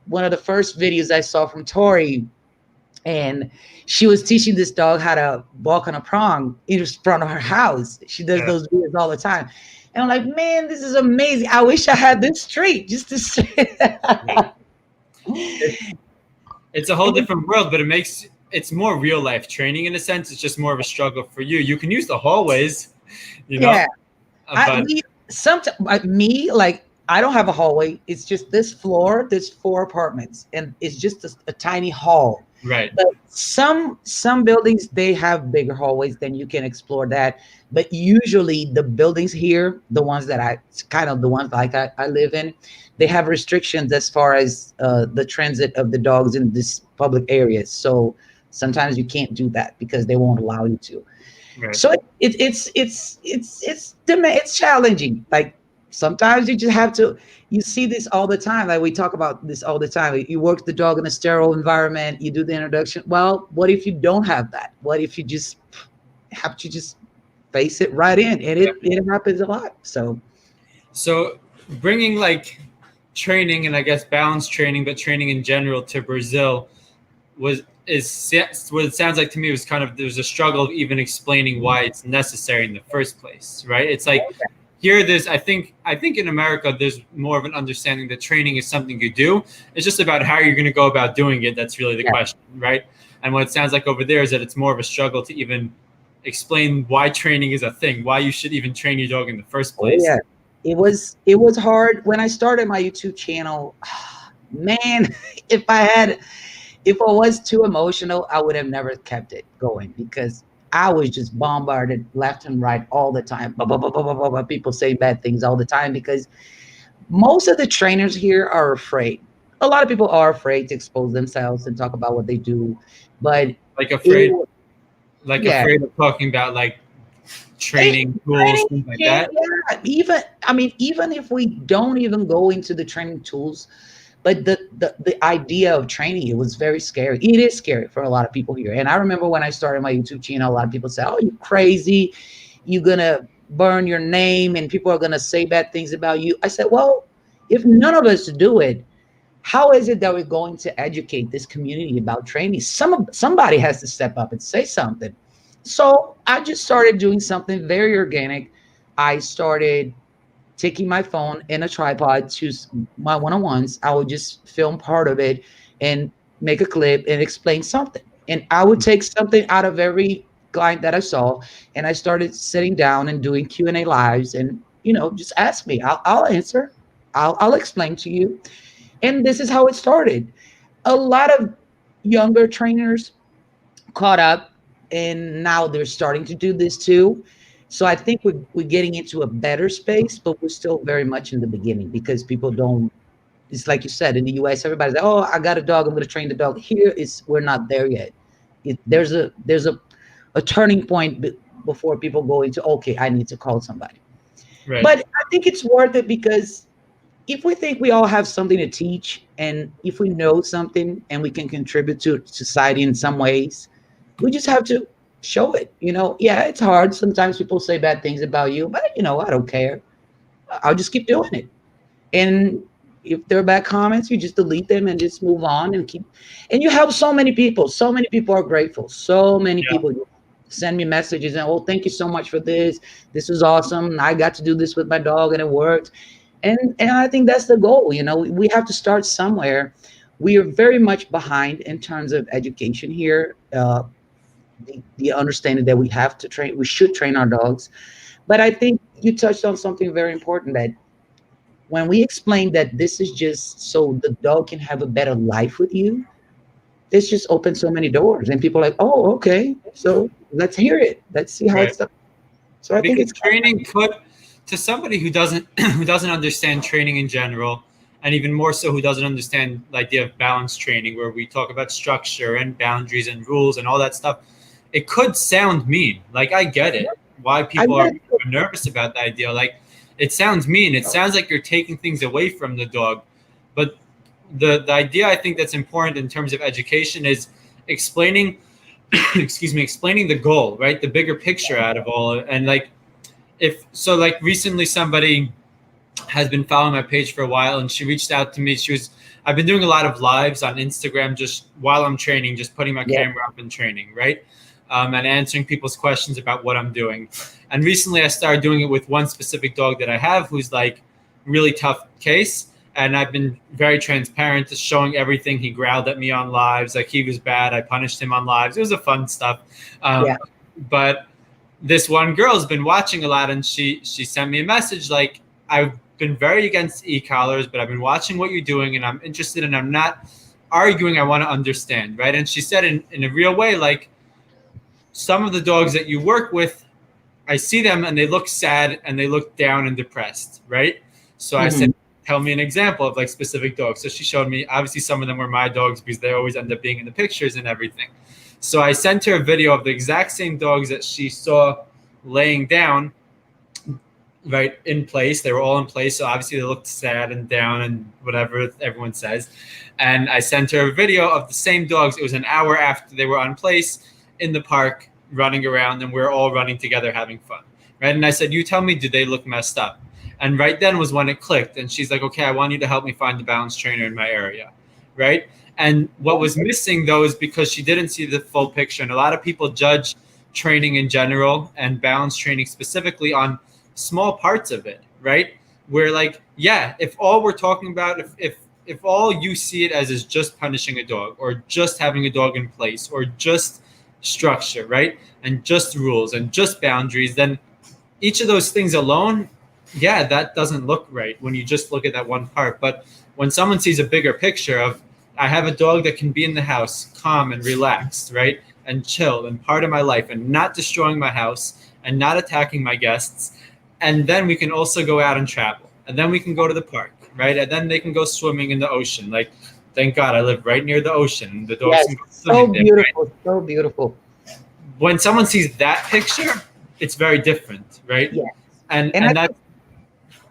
[SPEAKER 2] one of the first videos I saw from Tori, and she was teaching this dog how to walk on a prong in front of her house. She does those videos all the time. And I'm like, man, this is amazing. I wish I had this treat just to see.
[SPEAKER 1] It's a whole different world, but it makes it's more real life training in a sense. It's just more of a struggle for you. You can use the hallways, you know,
[SPEAKER 2] Yeah.
[SPEAKER 1] but
[SPEAKER 2] We sometimes me like I don't have a hallway. It's just this floor. There's 4 apartments, and it's just a tiny hall.
[SPEAKER 1] right.
[SPEAKER 2] But some buildings they have bigger hallways, then you can explore that. But usually the buildings here, the ones that kind of the ones like I live in, they have restrictions as far as the transit of the dogs in this public areas. So sometimes you can't do that because they won't allow you to.
[SPEAKER 1] Right.
[SPEAKER 2] So it's challenging. Like sometimes you just have to. You see this all the time. Like we talk about this all the time. You work the dog in a sterile environment. You do the introduction. Well, what if you don't have that? What if you just have to just face it right in? And it happens a lot. So
[SPEAKER 1] So bringing like training and I guess balance training, but training in general to Brazil is what it sounds like to me was kind of there's a struggle of even explaining why it's necessary in the first place, right? It's like here there's I think in America there's more of an understanding that training is something you do. It's just about how you're going to go about doing it that's really the
[SPEAKER 2] yeah.
[SPEAKER 1] question, right? And what it sounds like over there is that it's more of a struggle to even explain why training is a thing, why you should even train your dog in the first
[SPEAKER 2] Oh
[SPEAKER 1] place.
[SPEAKER 2] yeah. It was hard when I started my YouTube channel. Man, if I had if I was too emotional, I would have never kept it going because I was just bombarded left and right all the time. Blah, blah, blah, blah, blah, blah, blah. People say bad things all the time because most of the trainers here are afraid. A lot of people are afraid to expose themselves and talk about what they do. But
[SPEAKER 1] Like afraid
[SPEAKER 2] it,
[SPEAKER 1] like
[SPEAKER 2] yeah,
[SPEAKER 1] afraid of talking about like
[SPEAKER 2] Hey,
[SPEAKER 1] training tools,
[SPEAKER 2] training
[SPEAKER 1] things like
[SPEAKER 2] can,
[SPEAKER 1] that.
[SPEAKER 2] yeah. Even I mean, even if we don't even go into the training tools, but the idea of training it was very scary. It is scary for a lot of people here. And I remember when I started my YouTube channel, a lot of people said, "Oh, you crazy? You're gonna burn your name, and people are gonna say bad things about you." I said, "Well, if none of us do it, how is it that we're going to educate this community about training? Somebody has to step up and say something." So I just started doing something very organic. I started taking my phone and a tripod to my one-on-ones. I would just film part of it and make a clip and explain something. And I would take something out of every client that I saw, and I started sitting down and doing Q&A lives. And just ask me. I'll answer. I'll explain to you. And this is how it started. A lot of younger trainers caught up, and now they're starting to do this too. So I think we're getting into a better space, but we're still very much in the beginning because people don't. It's like you said in the U.S. Everybody's like, "Oh, I got a dog. I'm going to train the dog." Here is we're not there yet. There's a turning point before people go into, okay, I need to call somebody.
[SPEAKER 1] Right.
[SPEAKER 2] But I think it's worth it because if we think we all have something to teach, and if we know something and we can contribute to society in some ways, we just have to show it. Yeah, it's hard. Sometimes people say bad things about you, but I don't care. I'll just keep doing it. And if they're bad comments, you just delete them and just move on and keep. And you help so many people. So many people are grateful. So many
[SPEAKER 1] Yeah.
[SPEAKER 2] people send me messages and, "Oh, thank you so much for this. This was awesome. I got to do this with my dog and it worked." And I think that's the goal. We have to start somewhere. We are very much behind in terms of education here. The understanding that we should train our dogs. But I think you touched on something very important, that when we explain that this is just so the dog can have a better life with you, this just opens so many doors. And people are like, "Oh, okay. So let's hear it. Let's see how
[SPEAKER 1] Right.
[SPEAKER 2] it's done." So I think
[SPEAKER 1] Because
[SPEAKER 2] it's
[SPEAKER 1] training could, to somebody who doesn't who doesn't understand training in general, and even more so who doesn't understand the idea of balance training, where we talk about structure and boundaries and rules and all that stuff, it could sound mean. Like I get it, why
[SPEAKER 2] I
[SPEAKER 1] people are
[SPEAKER 2] get it.
[SPEAKER 1] nervous about the idea. Like it sounds mean. It sounds like you're taking things away from the dog. But the idea I think that's important in terms of education is explaining excuse me, explaining the goal, right? The bigger picture out of all. And like if so, like recently somebody has been following my page for a while and she reached out to me. I've been doing a lot of lives on Instagram just while I'm training, just putting my
[SPEAKER 2] Yeah.
[SPEAKER 1] camera up and training, right? And answering people's questions about what I'm doing. And recently I started doing it with one specific dog that I have who's like really tough case. And I've been very transparent, just showing everything. He growled at me on lives, like he was bad. I punished him on lives. It was a fun stuff.
[SPEAKER 2] Yeah.
[SPEAKER 1] But this one girl's been watching a lot, and she sent me a message like, I've been very against e-collars, but I've been watching what you're doing, and I'm interested, and I'm not arguing. I want to understand, right? And she said in a real way, like, some of the dogs that you work with, I see them and they look sad and they look down and depressed, right? So I said, tell me an example of like specific dogs. So she showed me, obviously some of them were my dogs because they always end up being in the pictures and everything. So I sent her a video of the exact same dogs that she saw laying down, right, in place. They were all in place. So obviously they looked sad and down and whatever everyone says. And I sent her a video of the same dogs. It was an hour after they were on place in the park running around, and we're all running together having fun, right? And I said, you tell me, do they look messed up? And right then was when it clicked. And she's like, okay, I want you to help me find the balance trainer in my area, right? And what was missing though is because she didn't see the full picture. And a lot of people judge training in general and balance training specifically on small parts of it, right? Where like, yeah, if all we're talking about, if all you see it as is just punishing a dog or just having a dog in place or just structure, right? And just rules and just boundaries, then each of those things alone, yeah, that doesn't look right when you just look at that one part. But when someone sees a bigger picture of, I have a dog that can be in the house, calm and relaxed, right? And chill and part of my life and not destroying my house and not attacking my guests. And then we can also go out and travel. And then we can go to the park, right? And then they can go swimming in the ocean. Like, thank God I live right near the ocean. The dogs can go
[SPEAKER 2] so
[SPEAKER 1] swimming
[SPEAKER 2] beautiful,
[SPEAKER 1] there, right?
[SPEAKER 2] so beautiful.
[SPEAKER 1] When someone sees that picture, it's very different, right?
[SPEAKER 2] Yeah.
[SPEAKER 1] And that.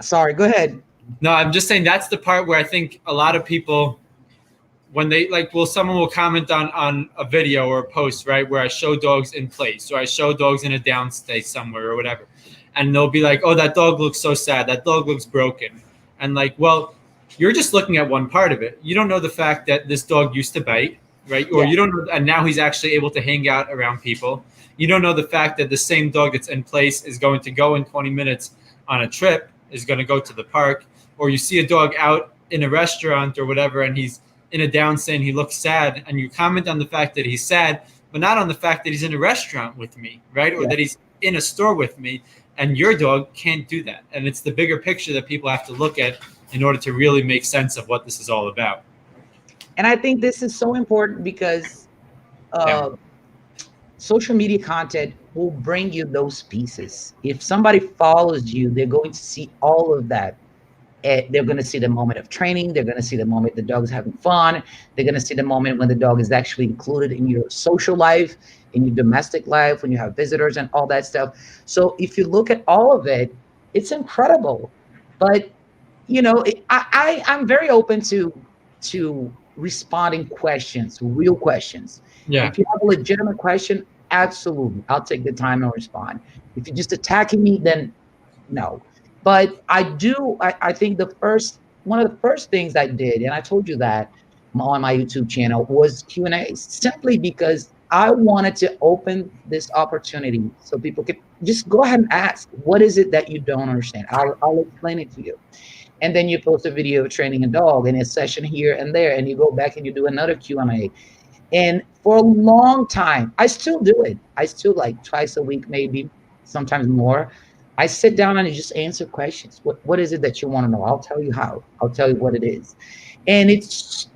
[SPEAKER 2] Sorry, go ahead.
[SPEAKER 1] No, I'm just saying that's the part where I think a lot of people, when they like, well, someone will comment on a video or a post, right, where I show dogs in place or I show dogs in a downstay somewhere or whatever, and they'll be like, oh, that dog looks so sad, that dog looks broken. And like, well, you're just looking at one part of it. You don't know the fact that this dog used to bite, right? Or you don't know, and now he's actually able to hang out around people. You don't know the fact that the same dog that's in place is going to go in 20 minutes on a trip, is going to go to the park. Or you see a dog out in a restaurant or whatever, and he's in a downstay and he looks sad, and you comment on the fact that he's sad, but not on the fact that he's in a restaurant with me, right? Or that he's in a store with me, and your dog can't do that. And it's the bigger picture that people have to look at in order to really make sense of what this is all about.
[SPEAKER 2] And I think this is so important because social media content will bring you those pieces. If somebody follows you, they're going to see all of that. They're going to see the moment of training. They're going to see the moment the dog is having fun. They're going to see the moment when the dog is actually included in your social life, in your domestic life, when you have visitors and all that stuff. So if you look at all of it, it's incredible. But, you know, I'm very open to responding questions, real questions.
[SPEAKER 1] Yeah.
[SPEAKER 2] If you have a legitimate question, absolutely, I'll take the time and respond. If you're just attacking me, then no. But I think one of the first things I did, and I told you that on my YouTube channel, was Q&A, simply because I wanted to open this opportunity so people could just go ahead and ask, what is it that you don't understand? I'll explain it to you. And then you post a video of training a dog and a session here and there, and you go back and you do another Q&A. And for a long time, I still do it. I still, like, twice a week, maybe, sometimes more. I sit down and I just answer questions. What is it that you want to know? I'll tell you how. I'll tell you what it is. And it's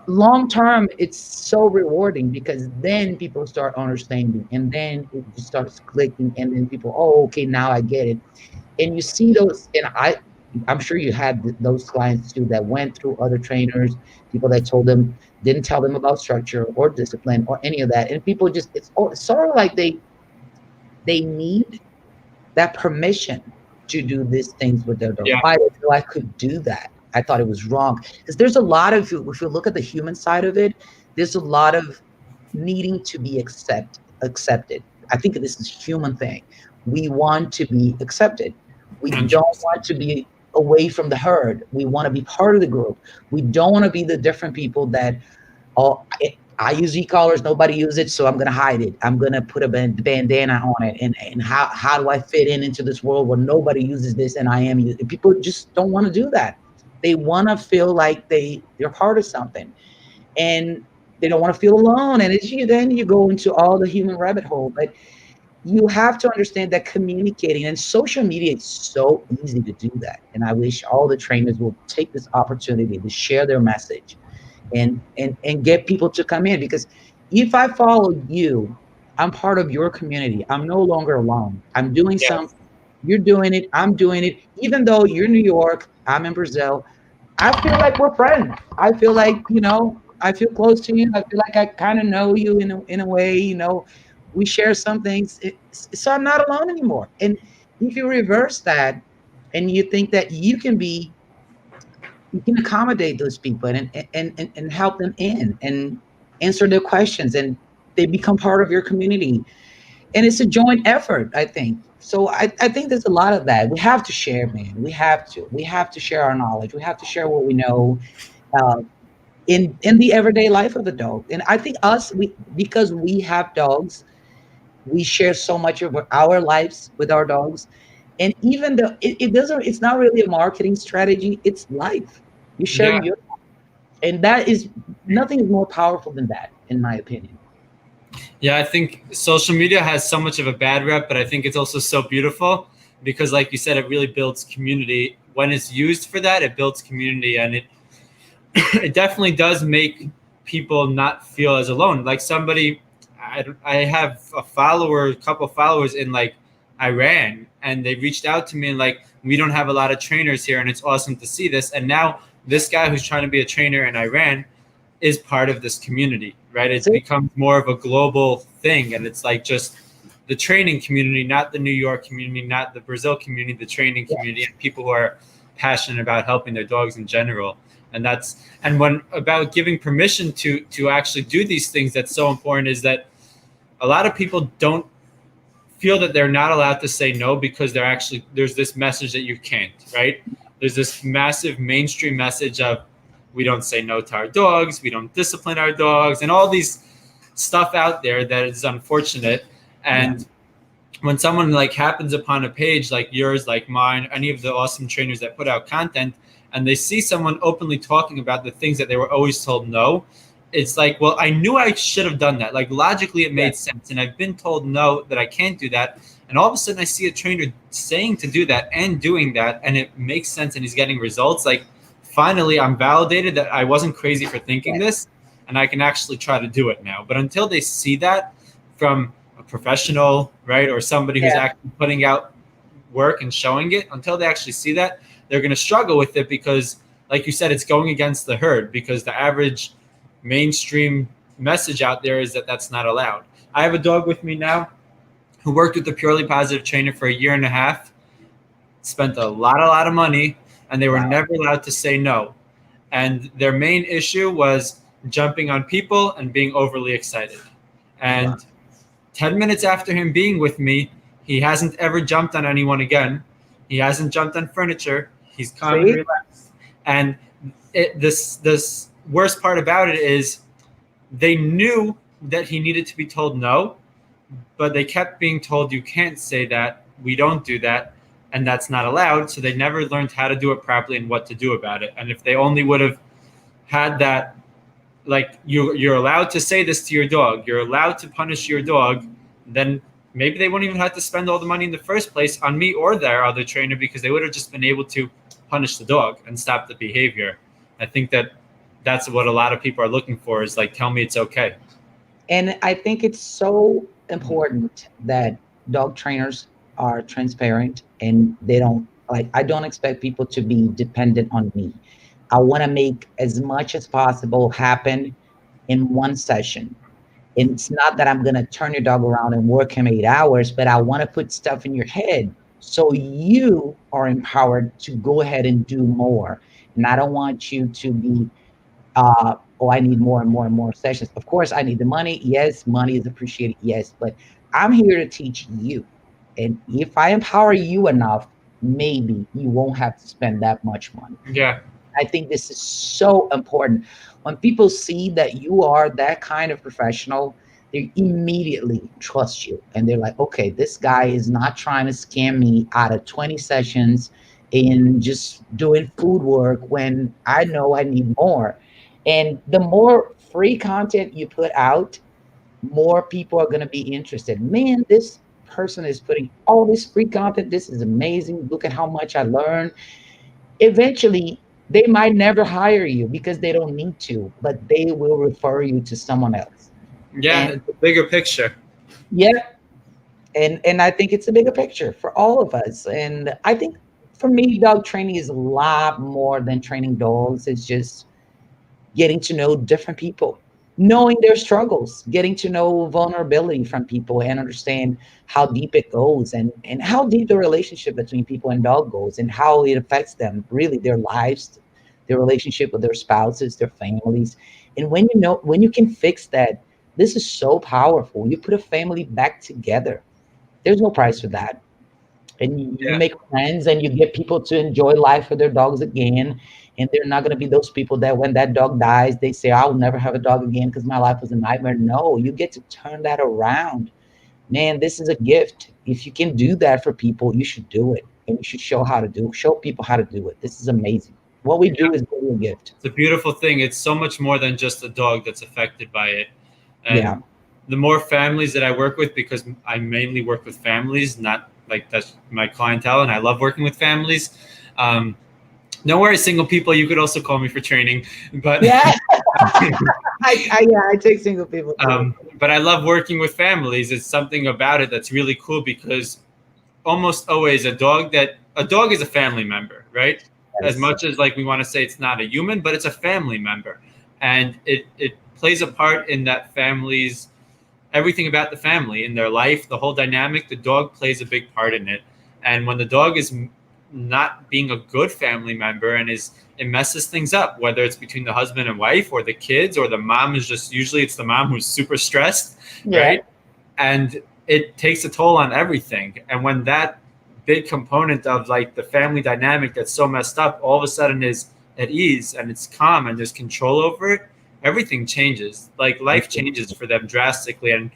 [SPEAKER 2] long term, it's so rewarding because then people start understanding, and then it just starts clicking, and then people, oh, okay, now I get it. And you see those, and I'm sure you had those clients too that went through other trainers, people that didn't tell them about structure or discipline or any of that. And people just, it's sort of like they need that permission to do these things with their dog. Why did I could do that? I thought it was wrong. Because there's a lot of, if you look at the human side of it, there's a lot of needing to be accepted. I think this is a human thing. We want to be accepted. We don't want to be away from the herd. We want to be part of the group. We don't want to be the different people that, oh, I use e-collars, nobody uses it, so I'm going to hide it. I'm going to put a bandana on it. And how do I fit into this world where nobody uses this and I am using it? People just don't want to do that. They want to feel like they're part of something, and they don't want to feel alone. And it's you then you go into all the human rabbit hole. But you have to understand that communicating, and social media is so easy to do that. And I wish all the trainers will take this opportunity to share their message and get people to come in, because if I follow you, I'm part of your community. I'm no longer alone. I'm doing
[SPEAKER 1] Yes.
[SPEAKER 2] something. You're doing it. I'm doing it. Even though you're in New York, I'm in Brazil, I feel like we're friends. I feel like, I feel close to you. I feel like I kind of know you in a way, we share some things. So I'm not alone anymore. And if you reverse that and you think that you can accommodate those people and help them in and answer their questions, and they become part of your community. And it's a joint effort, I think. So I think there's a lot of that. We have to share, man. We have to share our knowledge. We have to share what we know, uh, in the everyday life of the dog. And I think because we have dogs, we share so much of our lives with our dogs. And even though it doesn't, it's not really a marketing strategy, it's life. You share
[SPEAKER 1] Yeah.
[SPEAKER 2] your, and that is, nothing is more powerful than that, in my opinion.
[SPEAKER 1] Yeah, I think social media has so much of a bad rep, but I think it's also so beautiful because, like you said, it really builds community. When it's used for that, it builds community, and it it definitely does make people not feel as alone. Like somebody, I have a couple followers in like Iran, and they reached out to me and like, we don't have a lot of trainers here, and it's awesome to see this. And now this guy who's trying to be a trainer in Iran is part of this community, right?
[SPEAKER 2] That's
[SPEAKER 1] It
[SPEAKER 2] it.
[SPEAKER 1] becomes more of a global thing, and it's like just the training community, not the New York community, not the Brazil community, the training
[SPEAKER 2] Yeah.
[SPEAKER 1] community, and people who are passionate about helping their dogs in general. And that's and when about giving permission to actually do these things, that's so important. Is that a lot of people don't feel that they're not allowed to say no because there's this message that you can't, right? There's this massive mainstream message of we don't say no to our dogs, we don't discipline our dogs, and all these stuff out there that is unfortunate.
[SPEAKER 2] Yeah.
[SPEAKER 1] And when someone like happens upon a page like yours, like mine, any of the awesome trainers that put out content, and they see someone openly talking about the things that they were always told no, it's like, well, I knew I should have done that. Like logically, it
[SPEAKER 2] Yeah.
[SPEAKER 1] made sense, and I've been told no, that I can't do that. And all of a sudden, I see a trainer saying to do that and doing that, and it makes sense, and he's getting results. Like finally, I'm validated that I wasn't crazy for thinking
[SPEAKER 2] Yeah.
[SPEAKER 1] this, and I can actually try to do it now. But until they see that from a professional, right, or somebody who's
[SPEAKER 2] Yeah.
[SPEAKER 1] actually putting out work and showing it, until they actually see that, they're going to struggle with it because, like you said, it's going against the herd because the average mainstream message out there is that that's not allowed. I have a dog with me now who worked with a purely positive trainer for a year and a half, spent a lot of money, and they were
[SPEAKER 2] Wow.
[SPEAKER 1] never allowed to say no. And their main issue was jumping on people and being overly excited.
[SPEAKER 2] Wow.
[SPEAKER 1] And 10 minutes after him being with me, he hasn't ever jumped on anyone again. He hasn't jumped on furniture. He's calm and
[SPEAKER 2] See?
[SPEAKER 1] relaxed. And this worst part about it is they knew that he needed to be told no, but they kept being told you can't say that, we don't do that, and that's not allowed. So they never learned how to do it properly and what to do about it. And if they only would have had that, like you're allowed to say this to your dog, you're allowed to punish your dog, then maybe they wouldn't even have to spend all the money in the first place on me or their other trainer because they would have just been able to punish the dog and stop the behavior. I think that that's what a lot of people are looking for is like, tell me it's okay.
[SPEAKER 2] And I think it's so important that dog trainers are transparent, and they don't, like, I don't expect people to be dependent on me. I want to make as much as possible happen in one session. And it's not that I'm going to turn your dog around and work him 8 hours, but I want to put stuff in your head so you are empowered to go ahead and do more. And I don't want you to be, oh, I need more and more and more sessions. Of course, I need the money. Yes, money is appreciated. Yes, but I'm here to teach you. And if I empower you enough, maybe you won't have to spend that much money.
[SPEAKER 1] Yeah.
[SPEAKER 2] I think this is so important. When people see that you are that kind of professional, they immediately trust you. And they're like, okay, this guy is not trying to scam me out of 20 sessions. in just doing food work when I know I need more. And the more free content you put out, more people are going to be interested. Man, this person is putting all this free content. This is amazing. Look at how much I learned. Eventually, they might never hire you because they don't need to, but they will refer you to someone else.
[SPEAKER 1] Yeah,
[SPEAKER 2] And
[SPEAKER 1] it's a bigger picture.
[SPEAKER 2] yeah, and I think it's a bigger picture for all of us. And I think for me, dog training is a lot more than training dogs. It's just getting to know different people, knowing their struggles, getting to know vulnerability from people and understand how deep it goes, and how deep the relationship between people and dog goes, and how it affects them, really, their lives, their relationship with their spouses, their families. And when you know, when you can fix that, this is so powerful. You put a family back together. There's no price for that. And you
[SPEAKER 1] Yeah.
[SPEAKER 2] make friends and you get people to enjoy life with their dogs again. And they're not going to be those people that when that dog dies, they say, I'll never have a dog again because my life was a nightmare. No, you get to turn that around. Man, this is a gift. If you can do that for people, you should do it. And you should show people how to do it. This is amazing. What we do is really a gift.
[SPEAKER 1] It's a beautiful thing. It's so much more than just a dog that's affected by it.
[SPEAKER 2] Yeah.
[SPEAKER 1] And the more families that I work with, because I mainly work with families, not like that's my clientele, and I love working with families. Um, don't worry, single people. You could also call me for training, but
[SPEAKER 2] Yeah. Yeah, I take single people too.
[SPEAKER 1] but I love working with families. It's something about it that's really cool because almost always a dog is a family member, right? As
[SPEAKER 2] Yes.
[SPEAKER 1] much as like we want to say it's not a human, but it's a family member, and it plays a part in that family's everything about the family in their life, the whole dynamic. The dog plays a big part in it, and when the dog is not being a good family member and is it messes things up, whether it's between the husband and wife or the kids or the mom is just usually it's the mom who's super stressed,
[SPEAKER 2] Yeah.
[SPEAKER 1] right? And it takes a toll on everything. And when that big component of like the family dynamic that's so messed up all of a sudden is at ease and it's calm and there's control over it, everything changes. Like life changes for them drastically. And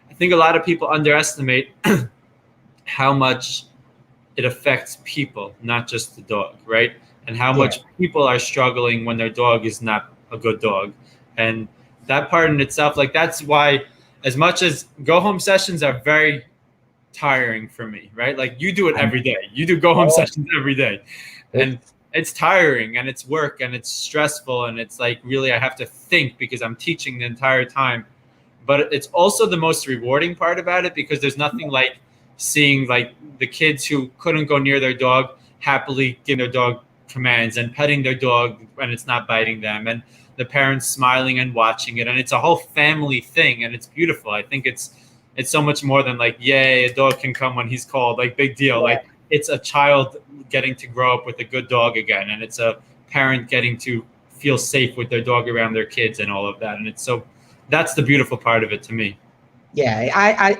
[SPEAKER 1] I think a lot of people underestimate how much it affects people, not just the dog, right? And how
[SPEAKER 2] Yeah.
[SPEAKER 1] much people are struggling when their dog is not a good dog. And that part in itself, like that's why, as much as go home sessions are very tiring for me, right? Like you do it
[SPEAKER 2] I
[SPEAKER 1] every day. You do go home
[SPEAKER 2] know.
[SPEAKER 1] sessions every day. And
[SPEAKER 2] It's
[SPEAKER 1] it's tiring and it's work and it's stressful and it's like really I have to think because I'm teaching the entire time. But it's also the most rewarding part about it because there's nothing like seeing like the kids who couldn't go near their dog happily giving their dog commands and petting their dog when it's not biting them and the parents smiling and watching it and it's a whole family thing and it's beautiful. I think it's so much more than like yay a dog can come when he's called, like big deal.
[SPEAKER 2] yeah.
[SPEAKER 1] Like it's a child getting to grow up with a good dog again and it's a parent getting to feel safe with their dog around their kids and all of that. And it's so that's the beautiful part of it to me.
[SPEAKER 2] Yeah,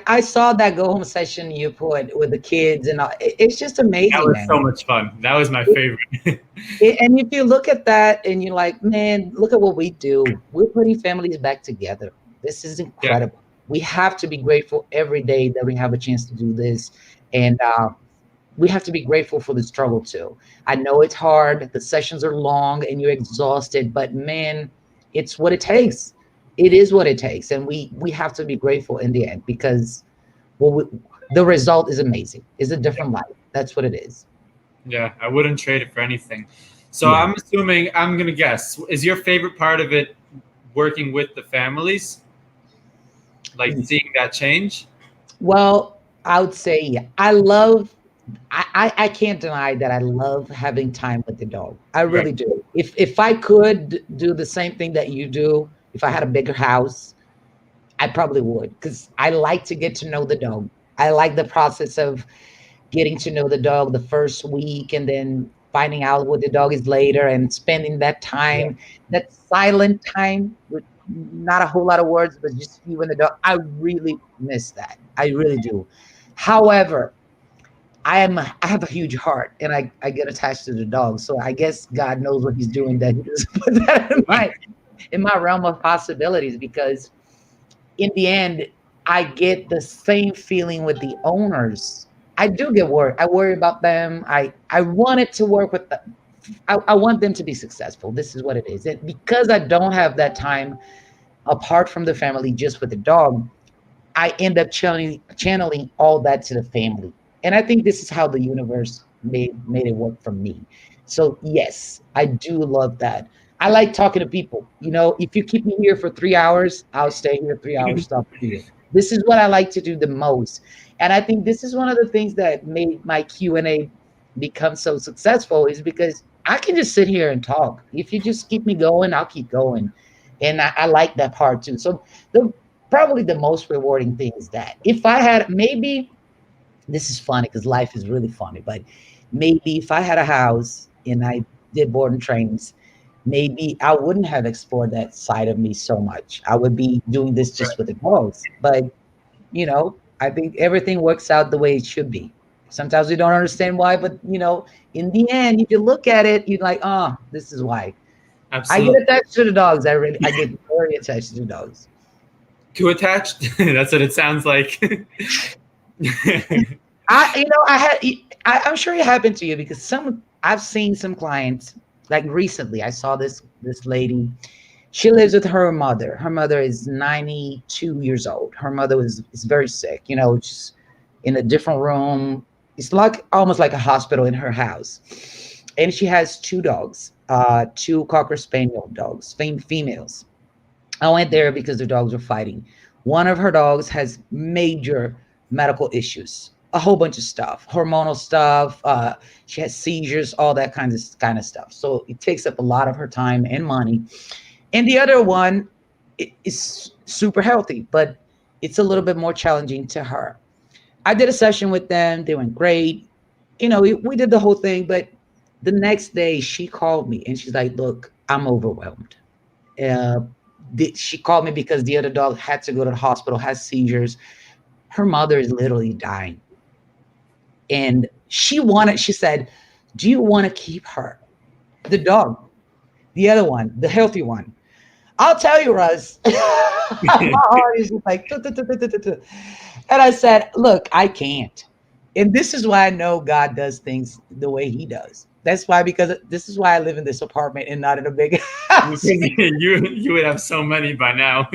[SPEAKER 2] I saw that go home session you put with the kids and all. It's just
[SPEAKER 1] That
[SPEAKER 2] amazing,
[SPEAKER 1] was so
[SPEAKER 2] man.
[SPEAKER 1] much fun. That was my favorite.
[SPEAKER 2] And if you look at that and you're like, man, look at what we do. We're putting families back together. This is
[SPEAKER 1] Yeah,
[SPEAKER 2] incredible. We have to be grateful every day that we have a chance to do this, and we have to be grateful for the struggle too. I know it's hard. The sessions are long and you're exhausted, but man, it's what it takes. It is what it takes, and we have to be grateful in the end because well, the result is amazing. It's a different life. That's what it is.
[SPEAKER 1] yeah, I wouldn't trade it for anything. So
[SPEAKER 2] Yeah.
[SPEAKER 1] I'm assuming I'm gonna guess. Is your favorite part of it working with the families, like seeing that change?
[SPEAKER 2] Well, I would say yeah. I love. I can't deny that I love having time with the dog. I
[SPEAKER 1] Right.
[SPEAKER 2] really do. If I could do the same thing that you do, if I had a bigger house, I probably would because I like to get to know the dog. I like the process of getting to know the dog the first week and then finding out what the dog is later and spending that
[SPEAKER 1] Yeah.
[SPEAKER 2] time, that silent time with not a whole lot of words, but just you and the dog. I really miss that. I really do. However, I have a huge heart and I get attached to the dog. So I guess God knows what he's doing that he doesn't put that in my realm of possibilities because in the end, I get the same feeling with the owners I do get worried. I worry about them. I want it to work with them. I want them to be successful. This is what it is. And because I don't have that time apart from the family just with the dog, I end up channeling all that to the family. And I think this is how the universe made it work for me. So yes, I do love that. I like talking to people. You know, if you keep me here for 3 hours, I'll stay here 3 hours talking to you. This is what I like to do the most. And I think this is one of the things that made my Q&A become so successful is because I can just sit here and talk. If you just keep me going, I'll keep going. And I like that part too. So the probably the most rewarding thing is that if I had maybe this is funny because life is really funny, but maybe if I had a house and I did board and trainings, maybe I wouldn't have explored that side of me so much. I would be doing this
[SPEAKER 1] Right.
[SPEAKER 2] just with the dogs. But I think everything works out the way it should be. Sometimes we don't understand why, but in the end, if you look at it, you're like, oh, this is why. I get
[SPEAKER 1] Absolutely.
[SPEAKER 2] attached to the dogs. I get very attached to the dogs.
[SPEAKER 1] Too attached. That's what it sounds like.
[SPEAKER 2] I'm sure it happened to you because I've seen some clients like recently. I saw this lady. She lives with her mother. Her mother is 92 years old. Her mother is very sick. Just in a different room. It's like almost like a hospital in her house, and she has two dogs, two cocker spaniel dogs, females. I went there because the dogs were fighting. One of her dogs has major medical issues, a whole bunch of stuff, hormonal stuff. She has seizures, all that kind of stuff. So it takes up a lot of her time and money. And the other one is super healthy, but it's a little bit more challenging to her. I did a session with them. They went great. We did the whole thing, but the next day she called me and she's like, "Look, I'm overwhelmed." Uh, she called me because the other dog had to go to the hospital, has seizures. Her mother is literally dying. And she said, "Do you want to keep her?" The dog, the other one, the healthy one. I'll tell you, Russ. My heart is just like, "Tuh, tuh, tuh, tuh, tuh, tuh, tuh." And I said, "Look, I can't." And this is why I know God does things the way he does. That's why, because this is why I live in this apartment and not in a big house.
[SPEAKER 1] You would have so many by now.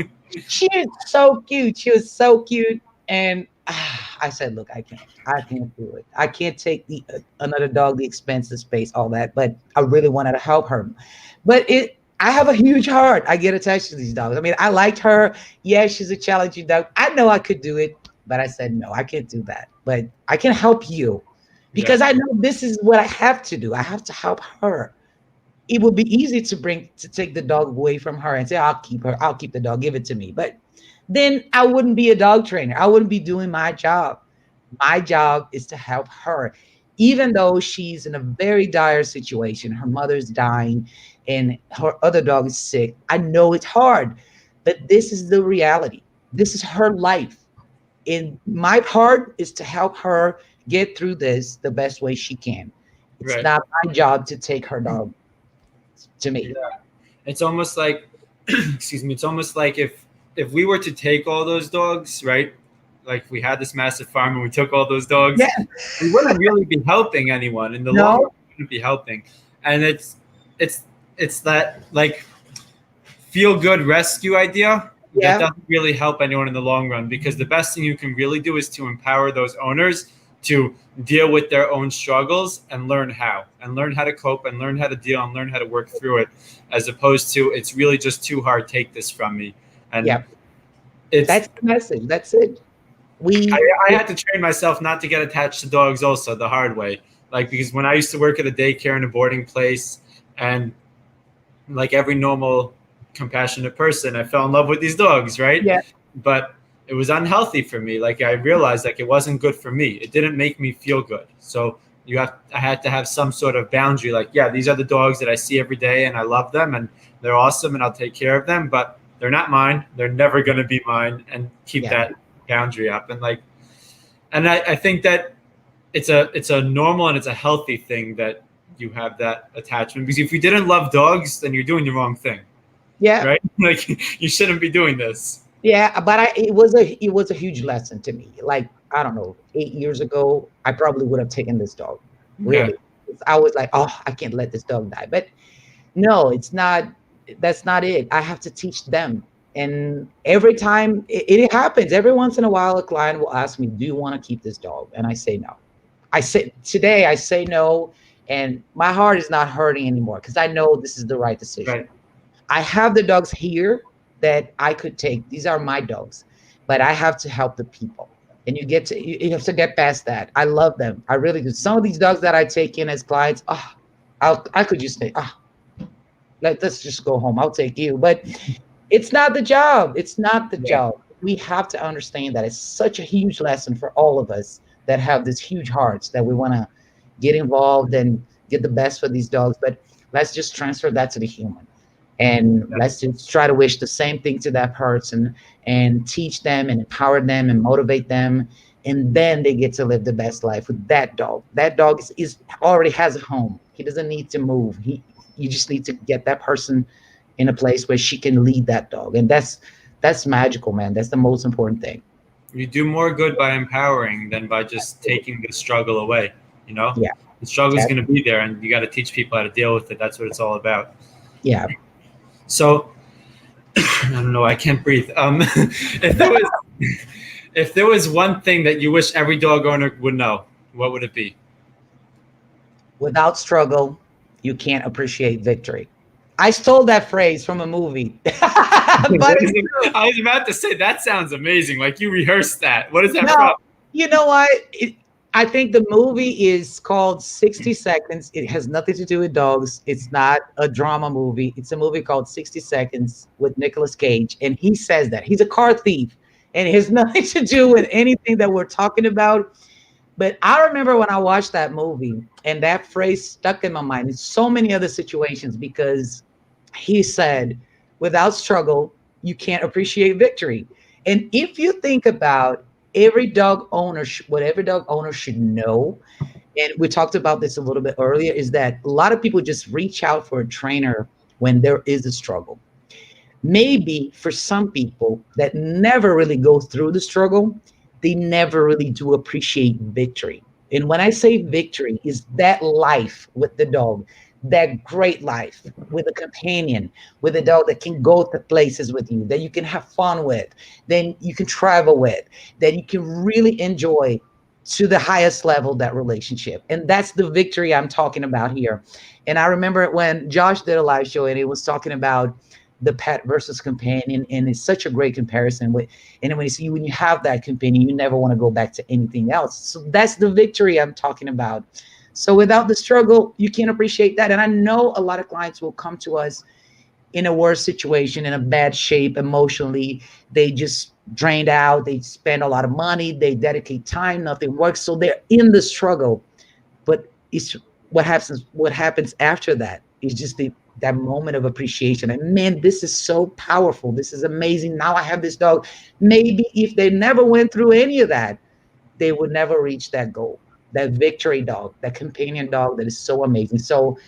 [SPEAKER 2] She is so cute. She was so cute. And I said, "Look, I can't. I can't do it. I can't take another dog, the expense, the space, all that." But I really wanted to help her. But I have a huge heart. I get attached to these dogs. I mean, I liked her. Yeah, she's a challenging dog. I know I could do it, but I said, no, I can't do that. But I can help you
[SPEAKER 1] Yeah.
[SPEAKER 2] because I know this is what I have to do. I have to help her. It would be easy to take the dog away from her and say, "I'll keep her. I'll keep the dog. Give it to me." But then I wouldn't be a dog trainer. I wouldn't be doing my job. My job is to help her, even though she's in a very dire situation. Her mother's dying and her other dog is sick. I know it's hard, but this is the reality. This is her life. And my part is to help her get through this the best way she can. It's
[SPEAKER 1] Right.
[SPEAKER 2] not my job to take her dog to
[SPEAKER 1] Yeah.
[SPEAKER 2] me.
[SPEAKER 1] It's almost like, excuse me. It's almost like if we were to take all those dogs, right? Like we had this massive farm and we took all those dogs,
[SPEAKER 2] Yeah.
[SPEAKER 1] we wouldn't really be helping anyone in the long run.
[SPEAKER 2] No.
[SPEAKER 1] We wouldn't be helping, and it's it's that like feel good rescue idea that
[SPEAKER 2] Yeah.
[SPEAKER 1] doesn't really help anyone in the long run, because the best thing you can really do is to empower those owners to deal with their own struggles and learn how to cope and learn how to deal and learn how to work through it, as opposed to it's really just too hard, take this from me. And
[SPEAKER 2] Yeah.
[SPEAKER 1] it's
[SPEAKER 2] That's the message. That's it.
[SPEAKER 1] I,
[SPEAKER 2] We
[SPEAKER 1] I had to train myself not to get attached to dogs also the hard way, like because when I used to work at a daycare and a boarding place, and like every normal compassionate person, I fell in love with these dogs, right?
[SPEAKER 2] Yeah.
[SPEAKER 1] But it was unhealthy for me. Like I realized like it wasn't good for me. It didn't make me feel good. So I had to have some sort of boundary. Like, yeah, these are the dogs that I see every day and I love them and they're awesome and I'll take care of them, but they're not mine. They're never going to be mine, and keep
[SPEAKER 2] Yeah.
[SPEAKER 1] that boundary up. And like, and I think that it's a normal and it's a healthy thing that you have that attachment, because if you didn't love dogs, then you're doing the wrong thing,
[SPEAKER 2] Yeah.
[SPEAKER 1] right? Like you shouldn't be doing this.
[SPEAKER 2] Yeah, but it was a huge lesson to me. Like, I don't know, 8 years ago, I probably would have taken this dog.
[SPEAKER 1] Yeah.
[SPEAKER 2] Really. I was like, oh, I can't let this dog die. But no, it's not. That's not it. I have to teach them. And every time it happens, every once in a while, a client will ask me, "Do you want to keep this dog?" And I say no. I say today, I say no, and my heart is not hurting anymore because I know this is the right decision.
[SPEAKER 1] Right.
[SPEAKER 2] I have the dogs here that I could take. These are my dogs, but I have to help the people. And you have to get past that. I love them. I really do. Some of these dogs that I take in as clients, I could just say, let's just go home. I'll take you. But it's not the job. It's not the
[SPEAKER 1] Yeah.
[SPEAKER 2] job. We have to understand that it's such a huge lesson for all of us that have these huge hearts that we want to get involved and get the best for these dogs. But let's just transfer that to the human. And
[SPEAKER 1] Yeah.
[SPEAKER 2] let's just try to wish the same thing to that person and teach them and empower them and motivate them. And then they get to live the best life with that dog. That dog is already has a home. He doesn't need to move. You just need to get that person in a place where she can lead that dog. And that's magical, man. That's the most important thing.
[SPEAKER 1] You do more good by empowering than by just taking the struggle away. You know,
[SPEAKER 2] Yeah.
[SPEAKER 1] the struggle is
[SPEAKER 2] That,
[SPEAKER 1] going to be there, and you got to teach people how to deal with it. That's what it's all about.
[SPEAKER 2] yeah.
[SPEAKER 1] So I don't know. I can't breathe. If there was, if there was one thing that you wish every dog owner would know, what would it be?
[SPEAKER 2] Without struggle, you can't appreciate victory. I stole that phrase from a movie, but it's true.
[SPEAKER 1] I was about to say that sounds amazing. Like you rehearsed that. What is that
[SPEAKER 2] No,
[SPEAKER 1] from?
[SPEAKER 2] you know what? I think the movie is called 60 Seconds. It has nothing to do with dogs. It's not a drama movie. It's a movie called 60 Seconds with Nicolas Cage. And he says that he's a car thief and it has nothing to do with anything that we're talking about. But I remember when I watched that movie and that phrase stuck in my mind in so many other situations because he said, without struggle, you can't appreciate victory. And if you think about every dog owner, what every dog owner should know, and we talked about this a little bit earlier, is that a lot of people just reach out for a trainer when there is a struggle. Maybe for some people that never really go through the struggle, they never really do appreciate victory. And when I say victory, is that life with the dog, that great life with a companion, with a dog that can go to places with you, that you can have fun with, then you can travel with, that you can really enjoy to the highest level that relationship. And that's the victory I'm talking about here. And I remember when Josh did a live show and he was talking about the pet versus companion, and it's such a great comparison with, and when you see when you have that companion you never want to go back to anything else. So that's the victory I'm talking about. So without the struggle you can't appreciate that. And I know a lot of clients will come to us in a worse situation, in a bad shape emotionally. They just drained out, they spend a lot of money, they dedicate time, nothing works, so they're in the struggle. But it's what happens after that is just that moment of appreciation. And man, this is so powerful, this is amazing, now I have this dog. Maybe if they never went through any of that, they would never reach that goal, that victory dog, that companion dog that is so amazing. So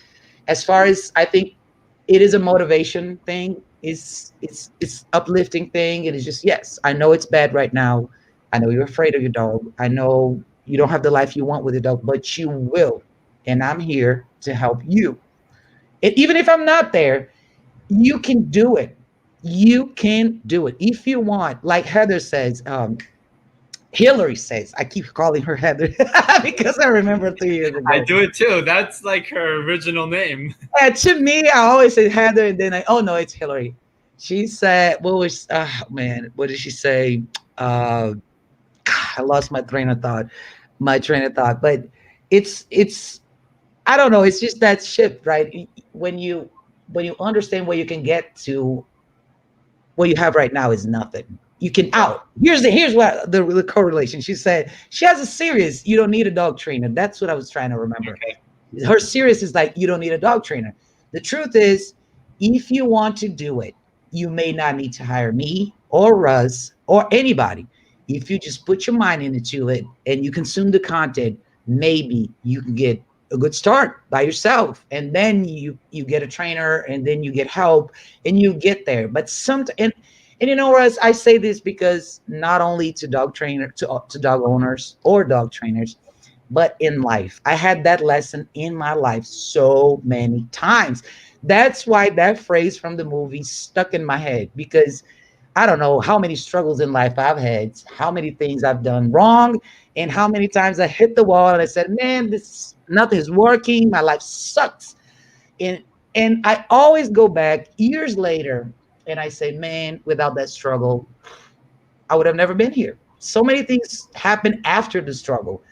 [SPEAKER 2] as far as I think, it is a motivation thing, it's uplifting thing. It is just, yes, I know it's bad right now, I know you're afraid of your dog, I know you don't have the life you want with your dog, but you will. And I'm here to help you. And even if I'm not there, you can do it. You can do it if you want. Like Heather says, Hillary says, I keep calling her Heather because I remember 3 years
[SPEAKER 1] I
[SPEAKER 2] ago.
[SPEAKER 1] do it too. That's like her original name.
[SPEAKER 2] And to me, I always say Heather, and then oh no, it's Hillary. She said, "What was? Man, what did she say? Uh, I lost my train of thought. My train of thought. But it's I don't know. It's just that shift, right? When you understand where you can get to, what you have right now is nothing. You can
[SPEAKER 1] Yeah.
[SPEAKER 2] out. Here's what the correlation. She said she has a serious. You don't need a dog trainer. That's what I was trying to remember.
[SPEAKER 1] Okay.
[SPEAKER 2] Her serious is like, you don't need a dog trainer. The truth is, if you want to do it, you may not need to hire me or Russ or anybody. If you just put your mind into it and you consume the content, maybe you can get a good start by yourself, and then you get a trainer, and then you get help, and you get there. But some and And you know, Russ, I say this because not only to dog trainer to dog owners or dog trainers, but in life. I had that lesson in my life so many times. That's why that phrase from the movie stuck in my head because I don't know how many struggles in life I've had, how many things I've done wrong, and how many times I hit the wall and I said, "Man, this nothing is working. My life sucks." And I always go back years later and I say, "Man, without that struggle, I would have never been here." So many things happen after the struggle.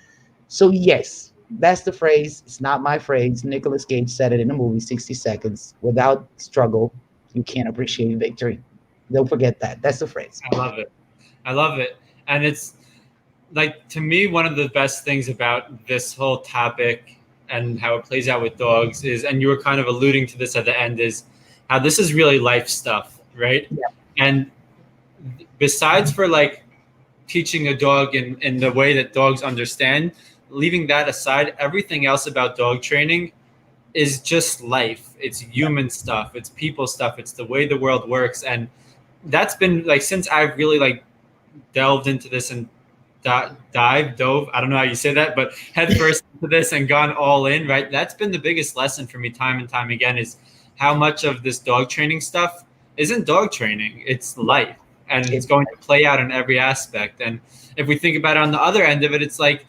[SPEAKER 2] So yes, that's the phrase. It's not my phrase. Nicolas Cage said it in the movie 60 Seconds. Without struggle, you can't appreciate victory. Don't forget that. That's the phrase.
[SPEAKER 1] I love it. I love it. And it's like, to me, one of the best things about this whole topic and how it plays out with dogs is, and you were kind of alluding to this at the end, is how this is really life stuff, right?
[SPEAKER 2] Yeah.
[SPEAKER 1] And besides for like teaching a dog in the way that dogs understand, leaving that aside, everything else about dog training is just life. It's human stuff. It's people stuff. It's the way the world works. And that's been like, since I've really like delved into this and dove, I don't know how you say that, but head first into this and gone all in, right? That's been the biggest lesson for me time and time again, is how much of this dog training stuff isn't dog training, it's life. And it's going to play out in every aspect. And if we think about it on the other end of it, it's like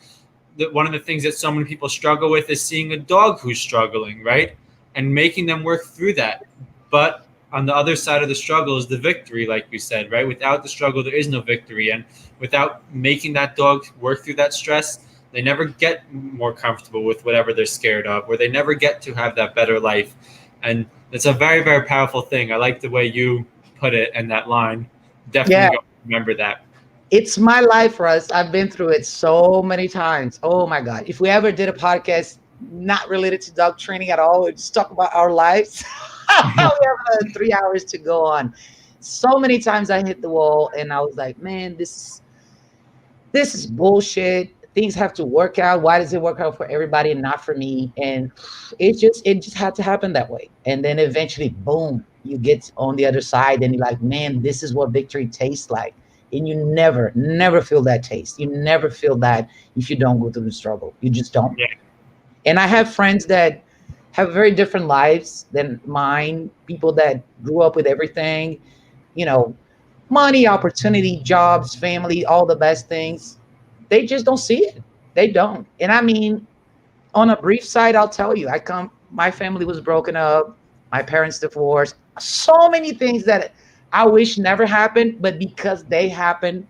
[SPEAKER 1] one of the things that so many people struggle with is seeing a dog who's struggling, right? And making them work through that. But on the other side of the struggle is the victory, like you said, right? Without the struggle, there is no victory. And without making that dog work through that stress, they never get more comfortable with whatever they're scared of, or they never get to have that better life. And it's a very, very powerful thing. I like the way you put it in that line. Definitely go remember that.
[SPEAKER 2] It's my life, Russ. I've been through it so many times. Oh my God. If we ever did a podcast not related to dog training at all, we'd just talk about our lives. We have 3 hours to go on. So many times I hit the wall and I was like, man, this is bullshit. Things have to work out. Why does it work out for everybody and not for me? And it just had to happen that way. And then eventually, boom, you get on the other side and you're like, man, this is what victory tastes like. And you never feel that taste. You never feel that if you don't go through the struggle. You just don't.
[SPEAKER 1] Yeah.
[SPEAKER 2] And I have friends that have very different lives than mine, people that grew up with everything, you know, money, opportunity, jobs, family, all the best things. They just don't see it. They don't. And I mean, on a brief side, I'll tell you, my family was broken up, my parents divorced, so many things that I wish never happened, but because they happened,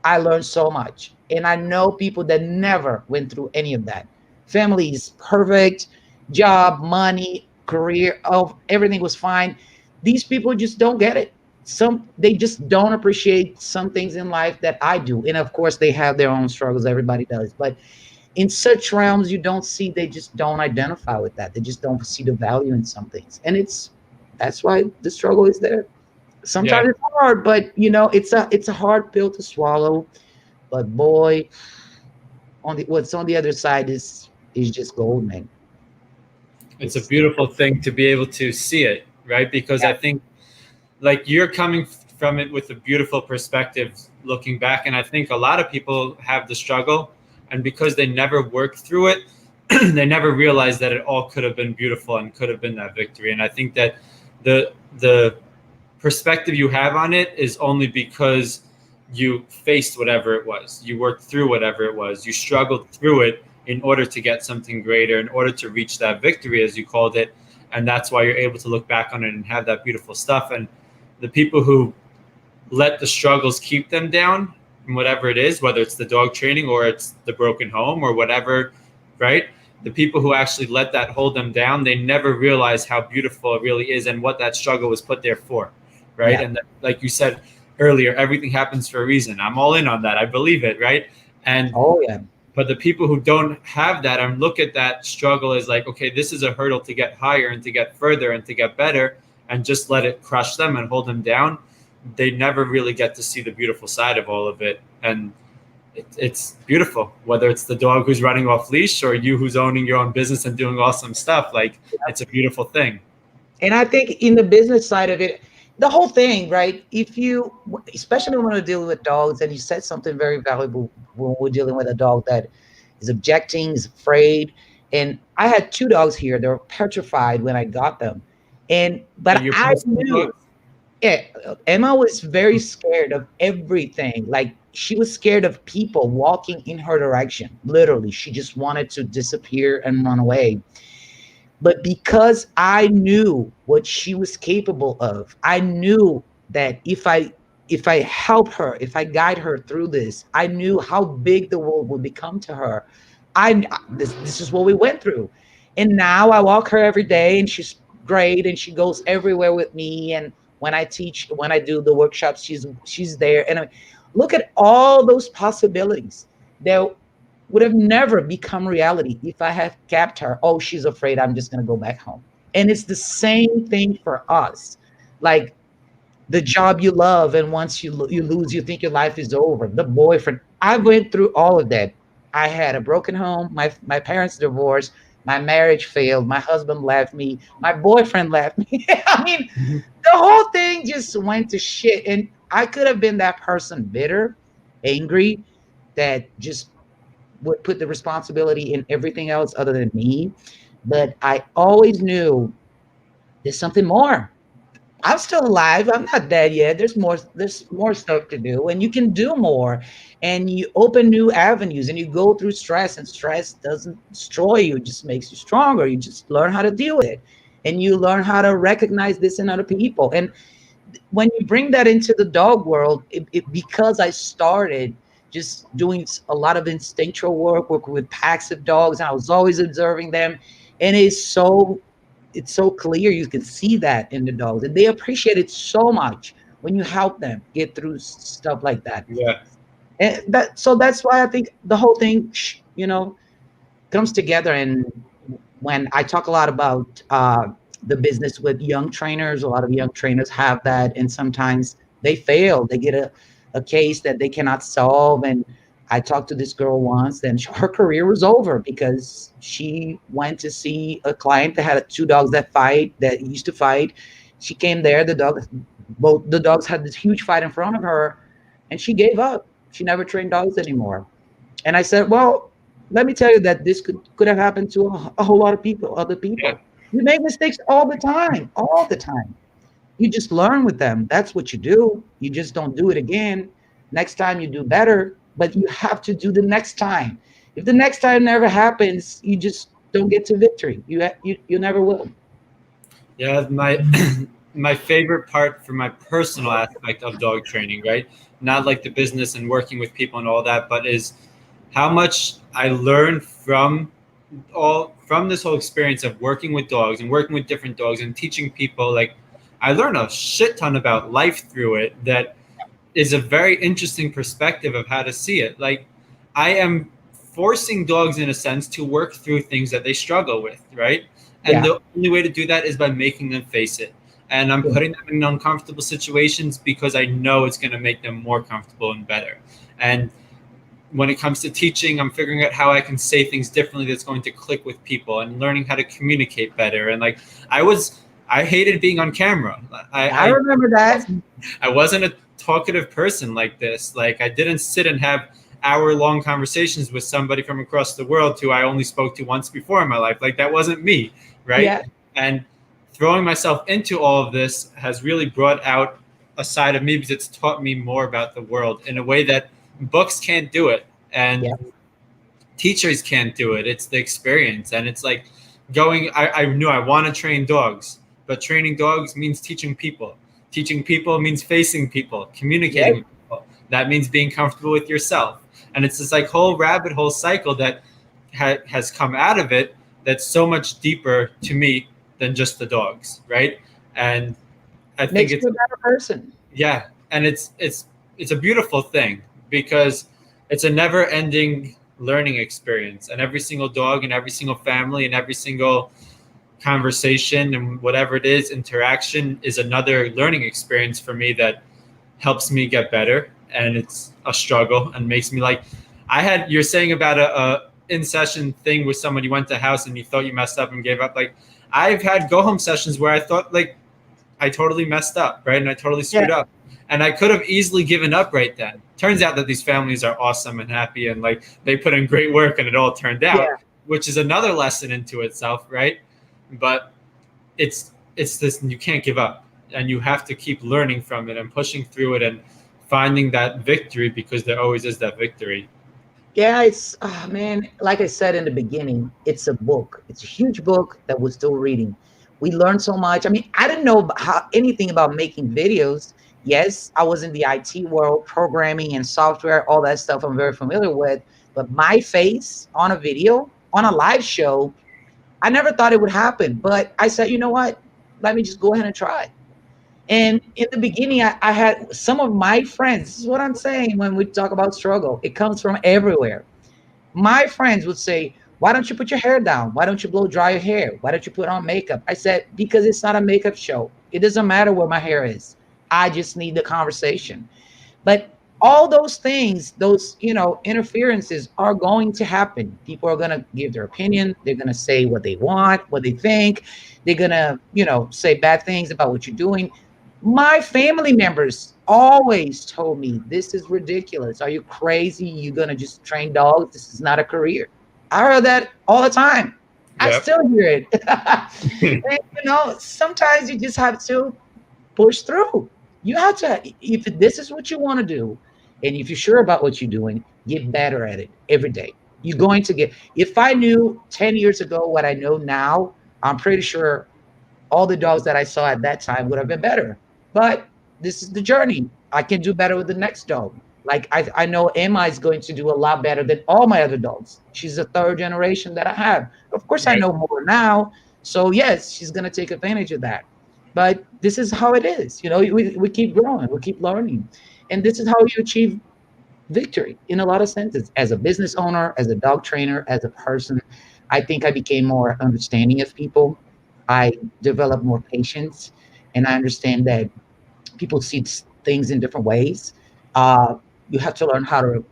[SPEAKER 2] I learned so much. And I know people that never went through any of that. Family is perfect, job, money, career, everything was fine. These people just don't get it. They just don't appreciate some things in life that I do. And of course they have their own struggles, everybody does. But in such realms you don't see, they just don't identify with that. They just don't see the value in some things. And that's why the struggle is there. Sometimes it's hard, but it's a hard pill to swallow. But boy, what's on the other side is just gold, man.
[SPEAKER 1] It's a beautiful thing to be able to see it, right? Because I think like you're coming from it with a beautiful perspective looking back. And I think a lot of people have the struggle, and because they never worked through it, they never realized that it all could have been beautiful and could have been that victory. And I think that the perspective you have on it is only because you faced whatever it was. You worked through whatever it was. You struggled through it in order to get something greater, in order to reach that victory, as you called it. And that's why you're able to look back on it and have that beautiful stuff. And the people who let the struggles keep them down, and whatever it is, whether it's the dog training or it's the broken home or whatever, right? The people who actually let that hold them down, they never realize how beautiful it really is and what that struggle was put there for, right? And like you said earlier, everything happens for a reason. I'm all in on that. I believe it, right? And but the people who don't have that and look at that struggle as like, okay, this is a hurdle to get higher and to get further and to get better, and just let it crush them and hold them down, they never really get to see the beautiful side of all of it. And it's beautiful, whether it's the dog who's running off leash or you who's owning your own business and doing awesome stuff. Like, it's a beautiful thing.
[SPEAKER 2] And I think in the business side of it, the whole thing, right? If you, especially when we're dealing with dogs, and you said something very valuable when we're dealing with a dog that is objecting, is afraid. And I had two dogs here. They were petrified when I got them. And,
[SPEAKER 1] Like
[SPEAKER 2] but
[SPEAKER 1] your
[SPEAKER 2] I
[SPEAKER 1] personal
[SPEAKER 2] knew,
[SPEAKER 1] dogs?
[SPEAKER 2] yeah, Emma was very scared of everything. Like she was scared of people walking in her direction. Literally, she just wanted to disappear and run away. But because I knew what she was capable of, I knew that if I help her, if I guide her through this, I knew how big the world would become to her. This is what we went through. And now I walk her every day and she's great and she goes everywhere with me. And when I teach, when I do the workshops, she's there. And I look at all those possibilities. There would have never become reality if I had kept her. Oh, she's afraid. I'm just going to go back home. And it's the same thing for us. Like the job you love, and once you lose, you think your life is over. The boyfriend. I went through all of that. I had a broken home. My parents divorced. My marriage failed. My husband left me. My boyfriend left me. I mean,
[SPEAKER 1] Mhm.
[SPEAKER 2] the whole thing just went to shit. And I could have been that person, bitter, angry, that just would put the responsibility in everything else other than me. But I always knew there's something more. I'm still alive. I'm not dead yet. There's more stuff to do, and you can do more. And you open new avenues, and you go through stress, and stress doesn't destroy you, it just makes you stronger. You just learn how to deal with it. And you learn how to recognize this in other people. And when you bring that into the dog world, because I started just doing a lot of instinctual work, working with packs of dogs, and I was always observing them, and it's so clear. You can see that in the dogs, and they appreciate it so much when you help them get through stuff like that.
[SPEAKER 1] Yeah.
[SPEAKER 2] And that's why I think the whole thing, comes together. And when I talk a lot about the business with young trainers, a lot of young trainers have that, and sometimes they fail. They get a case that they cannot solve. And I talked to this girl once, and her career was over because she went to see a client that had two dogs that used to fight. She came there. Both the dogs had this huge fight in front of her, and she gave up. She never trained dogs anymore. And I said, well, let me tell you that this could have happened to a whole lot of people, other
[SPEAKER 1] Yeah.
[SPEAKER 2] people. You make mistakes all the time. You just learn with them. That's what you do. You just don't do it again. Next time you do better, but you have to do the next time. If the next time never happens, you just don't get to victory. You never will.
[SPEAKER 1] Yeah, my my favorite part for my personal aspect of dog training, right? Not like the business and working with people and all that, but is how much I learned from this whole experience of working with dogs and working with different dogs and teaching people. Like I learned a shit ton about life through it that is a very interesting perspective of how to see it. Like I am forcing dogs in a sense to work through things that they struggle with, right? And
[SPEAKER 2] Yeah.
[SPEAKER 1] the only way to do that is by making them face it. And I'm
[SPEAKER 2] Yeah.
[SPEAKER 1] putting them in uncomfortable situations because I know it's going to make them more comfortable and better. And when it comes to teaching, I'm figuring out how I can say things differently that's going to click with people and learning how to communicate better. And like I was, I hated being on camera.
[SPEAKER 2] I remember that.
[SPEAKER 1] I wasn't a talkative person like this. Like I didn't sit and have hour-long conversations with somebody from across the world who I only spoke to once before in my life. Like that wasn't me, right?
[SPEAKER 2] Yeah.
[SPEAKER 1] And throwing myself into all of this has really brought out a side of me because it's taught me more about the world in a way that books can't do it and
[SPEAKER 2] Yeah.
[SPEAKER 1] teachers can't do it. It's the experience. And it's like going, I knew I want to train dogs, but training dogs means teaching people. Teaching people means facing people,
[SPEAKER 2] Yeah.
[SPEAKER 1] communicating with people. That means being comfortable with yourself. And it's this like whole rabbit hole cycle that has come out of it that's so much deeper to me than just the dogs, right? And I think
[SPEAKER 2] Makes
[SPEAKER 1] it's
[SPEAKER 2] you a better person.
[SPEAKER 1] yeah, and it's a beautiful thing because it's a never-ending learning experience, and every single dog and every single family and every single conversation and whatever it is, interaction is another learning experience for me that helps me get better, and it's a struggle and makes me like you're saying about a in session thing with someone you went to house and you thought you messed up and gave up. Like I've had go home sessions where I thought like I totally messed up, right? And I totally
[SPEAKER 2] Yeah.
[SPEAKER 1] screwed up. And I could have easily given up right then. Turns out that these families are awesome and happy and like they put in great work and it all turned
[SPEAKER 2] Yeah.
[SPEAKER 1] out, which is another lesson into itself, right? But it's this, you can't give up and you have to keep learning from it and pushing through it and finding that victory, because there always is that victory.
[SPEAKER 2] Yeah, it's man, like I said in the beginning, it's a book. It's a huge book that we're still reading. We learned so much. I mean, I didn't know anything about making videos. Yes, I was in the IT world, programming and software, all that stuff I'm very familiar with. But my face on a video, on a live show, I never thought it would happen. But I said, you know what? Let me just go ahead and try. And in the beginning, I had some of my friends. This is what I'm saying when we talk about struggle. It comes from everywhere. My friends would say, why don't you put your hair down? Why don't you blow dry your hair? Why don't you put on makeup? I said, because it's not a makeup show. It doesn't matter where my hair is. I just need the conversation. But all those things, those, interferences are going to happen. People are going to give their opinion. They're going to say what they want, what they think. They're going to, say bad things about what you're doing. My family members always told me, this is ridiculous. Are you crazy? You're going to just train dogs? This is not a career. I heard that all the time. I
[SPEAKER 1] Yep.
[SPEAKER 2] still hear it. And, sometimes you just have to push through. You have to, if this is what you want to do, and if you're sure about what you're doing, get better at it every day. You're going to get, if I knew 10 years ago what I know now, I'm pretty sure all the dogs that I saw at that time would have been better. But this is the journey. I can do better with the next dog. Like I know Emma is going to do a lot better than all my other dogs. She's a third generation that I have. Of course, I
[SPEAKER 1] Right.
[SPEAKER 2] know more now. So yes, she's going to take advantage of that. But this is how it is. We keep growing, we keep learning. And this is how you achieve victory in a lot of senses. As a business owner, as a dog trainer, as a person, I think I became more understanding of people. I developed more patience, and I understand that people see things in different ways. Uh, you have to learn how to,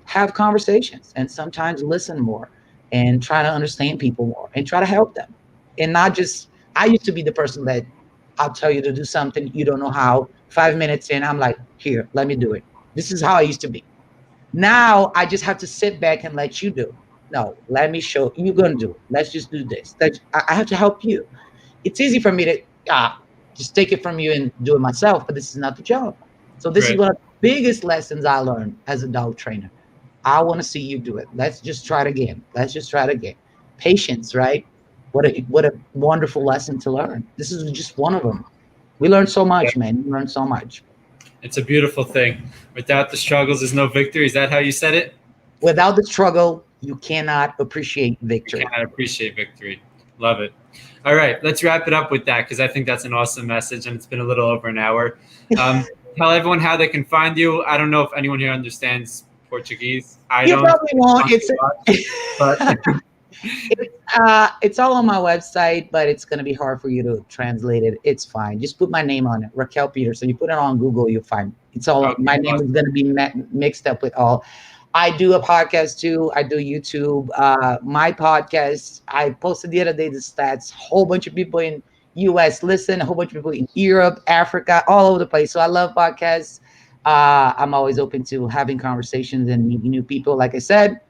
[SPEAKER 2] have conversations and sometimes listen more and try to understand people more and try to help them. And not just, I used to be the person that I'll tell you to do something, you don't know how. 5 minutes in, I'm like, here, let me do it. This is how I used to be. Now I just have to sit back and let you do it. No, let me show you're gonna do it. Let's just do this. I have to help you. It's easy for me to just take it from you and do it myself, but this is not the job. So this is
[SPEAKER 1] Right.
[SPEAKER 2] one of the biggest lessons I learned as a dog trainer. I want to see you do it. Let's just try it again. Let's just try it again. Patience, right? What a wonderful lesson to learn. This is just one of them. We learn so
[SPEAKER 1] Yeah.
[SPEAKER 2] much, man. We learn so much.
[SPEAKER 1] It's a beautiful thing. Without the struggles, there's no victory. Is that how you said it?
[SPEAKER 2] Without the struggle, you cannot appreciate
[SPEAKER 1] You
[SPEAKER 2] victory.
[SPEAKER 1] cannot appreciate victory. Love it. All right, let's wrap it up with that, because I think that's an awesome message, and it's been a little over an hour. Tell everyone how they can find you. I don't know if anyone here understands Portuguese. I
[SPEAKER 2] You
[SPEAKER 1] don't.
[SPEAKER 2] probably won't.
[SPEAKER 1] But
[SPEAKER 2] It's all on my website, but it's going to be hard for you to translate it. It's fine. Just put my name on it, Raquel Peterson. You put it on Google, you'll find it. It's all
[SPEAKER 1] okay,
[SPEAKER 2] my name is
[SPEAKER 1] awesome.
[SPEAKER 2] going to be mixed up with all. I do a podcast too. I do YouTube. My podcast, I posted the other day the stats. Whole bunch of people in US listen. A whole bunch of people in Europe, Africa, all over the place. So I love podcasts. I'm always open to having conversations and meeting new people. Like I said,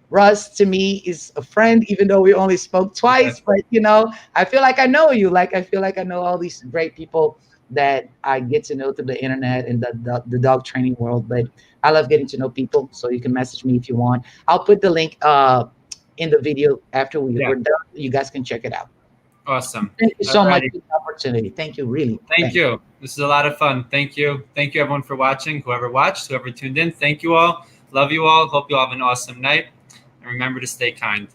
[SPEAKER 2] Russ to me is a friend, even though we only spoke
[SPEAKER 1] Yeah,
[SPEAKER 2] twice. But I feel like I know you. Like I feel like I know all these great people that I get to know through the internet and the dog training world. But I love getting to know people. So you can message me if you want. I'll put the link in the video after
[SPEAKER 1] yeah,
[SPEAKER 2] we're done. You guys can check it out.
[SPEAKER 1] awesome.
[SPEAKER 2] Thank you
[SPEAKER 1] All
[SPEAKER 2] so much
[SPEAKER 1] righty.
[SPEAKER 2] for the opportunity. Thank you, really.
[SPEAKER 1] Thank
[SPEAKER 2] Thank you.
[SPEAKER 1] you. This is a lot of fun. Thank you. Thank you, everyone, for watching. Whoever watched, whoever tuned in, thank you all. Love you all. Hope you all have an awesome night. And remember to stay kind.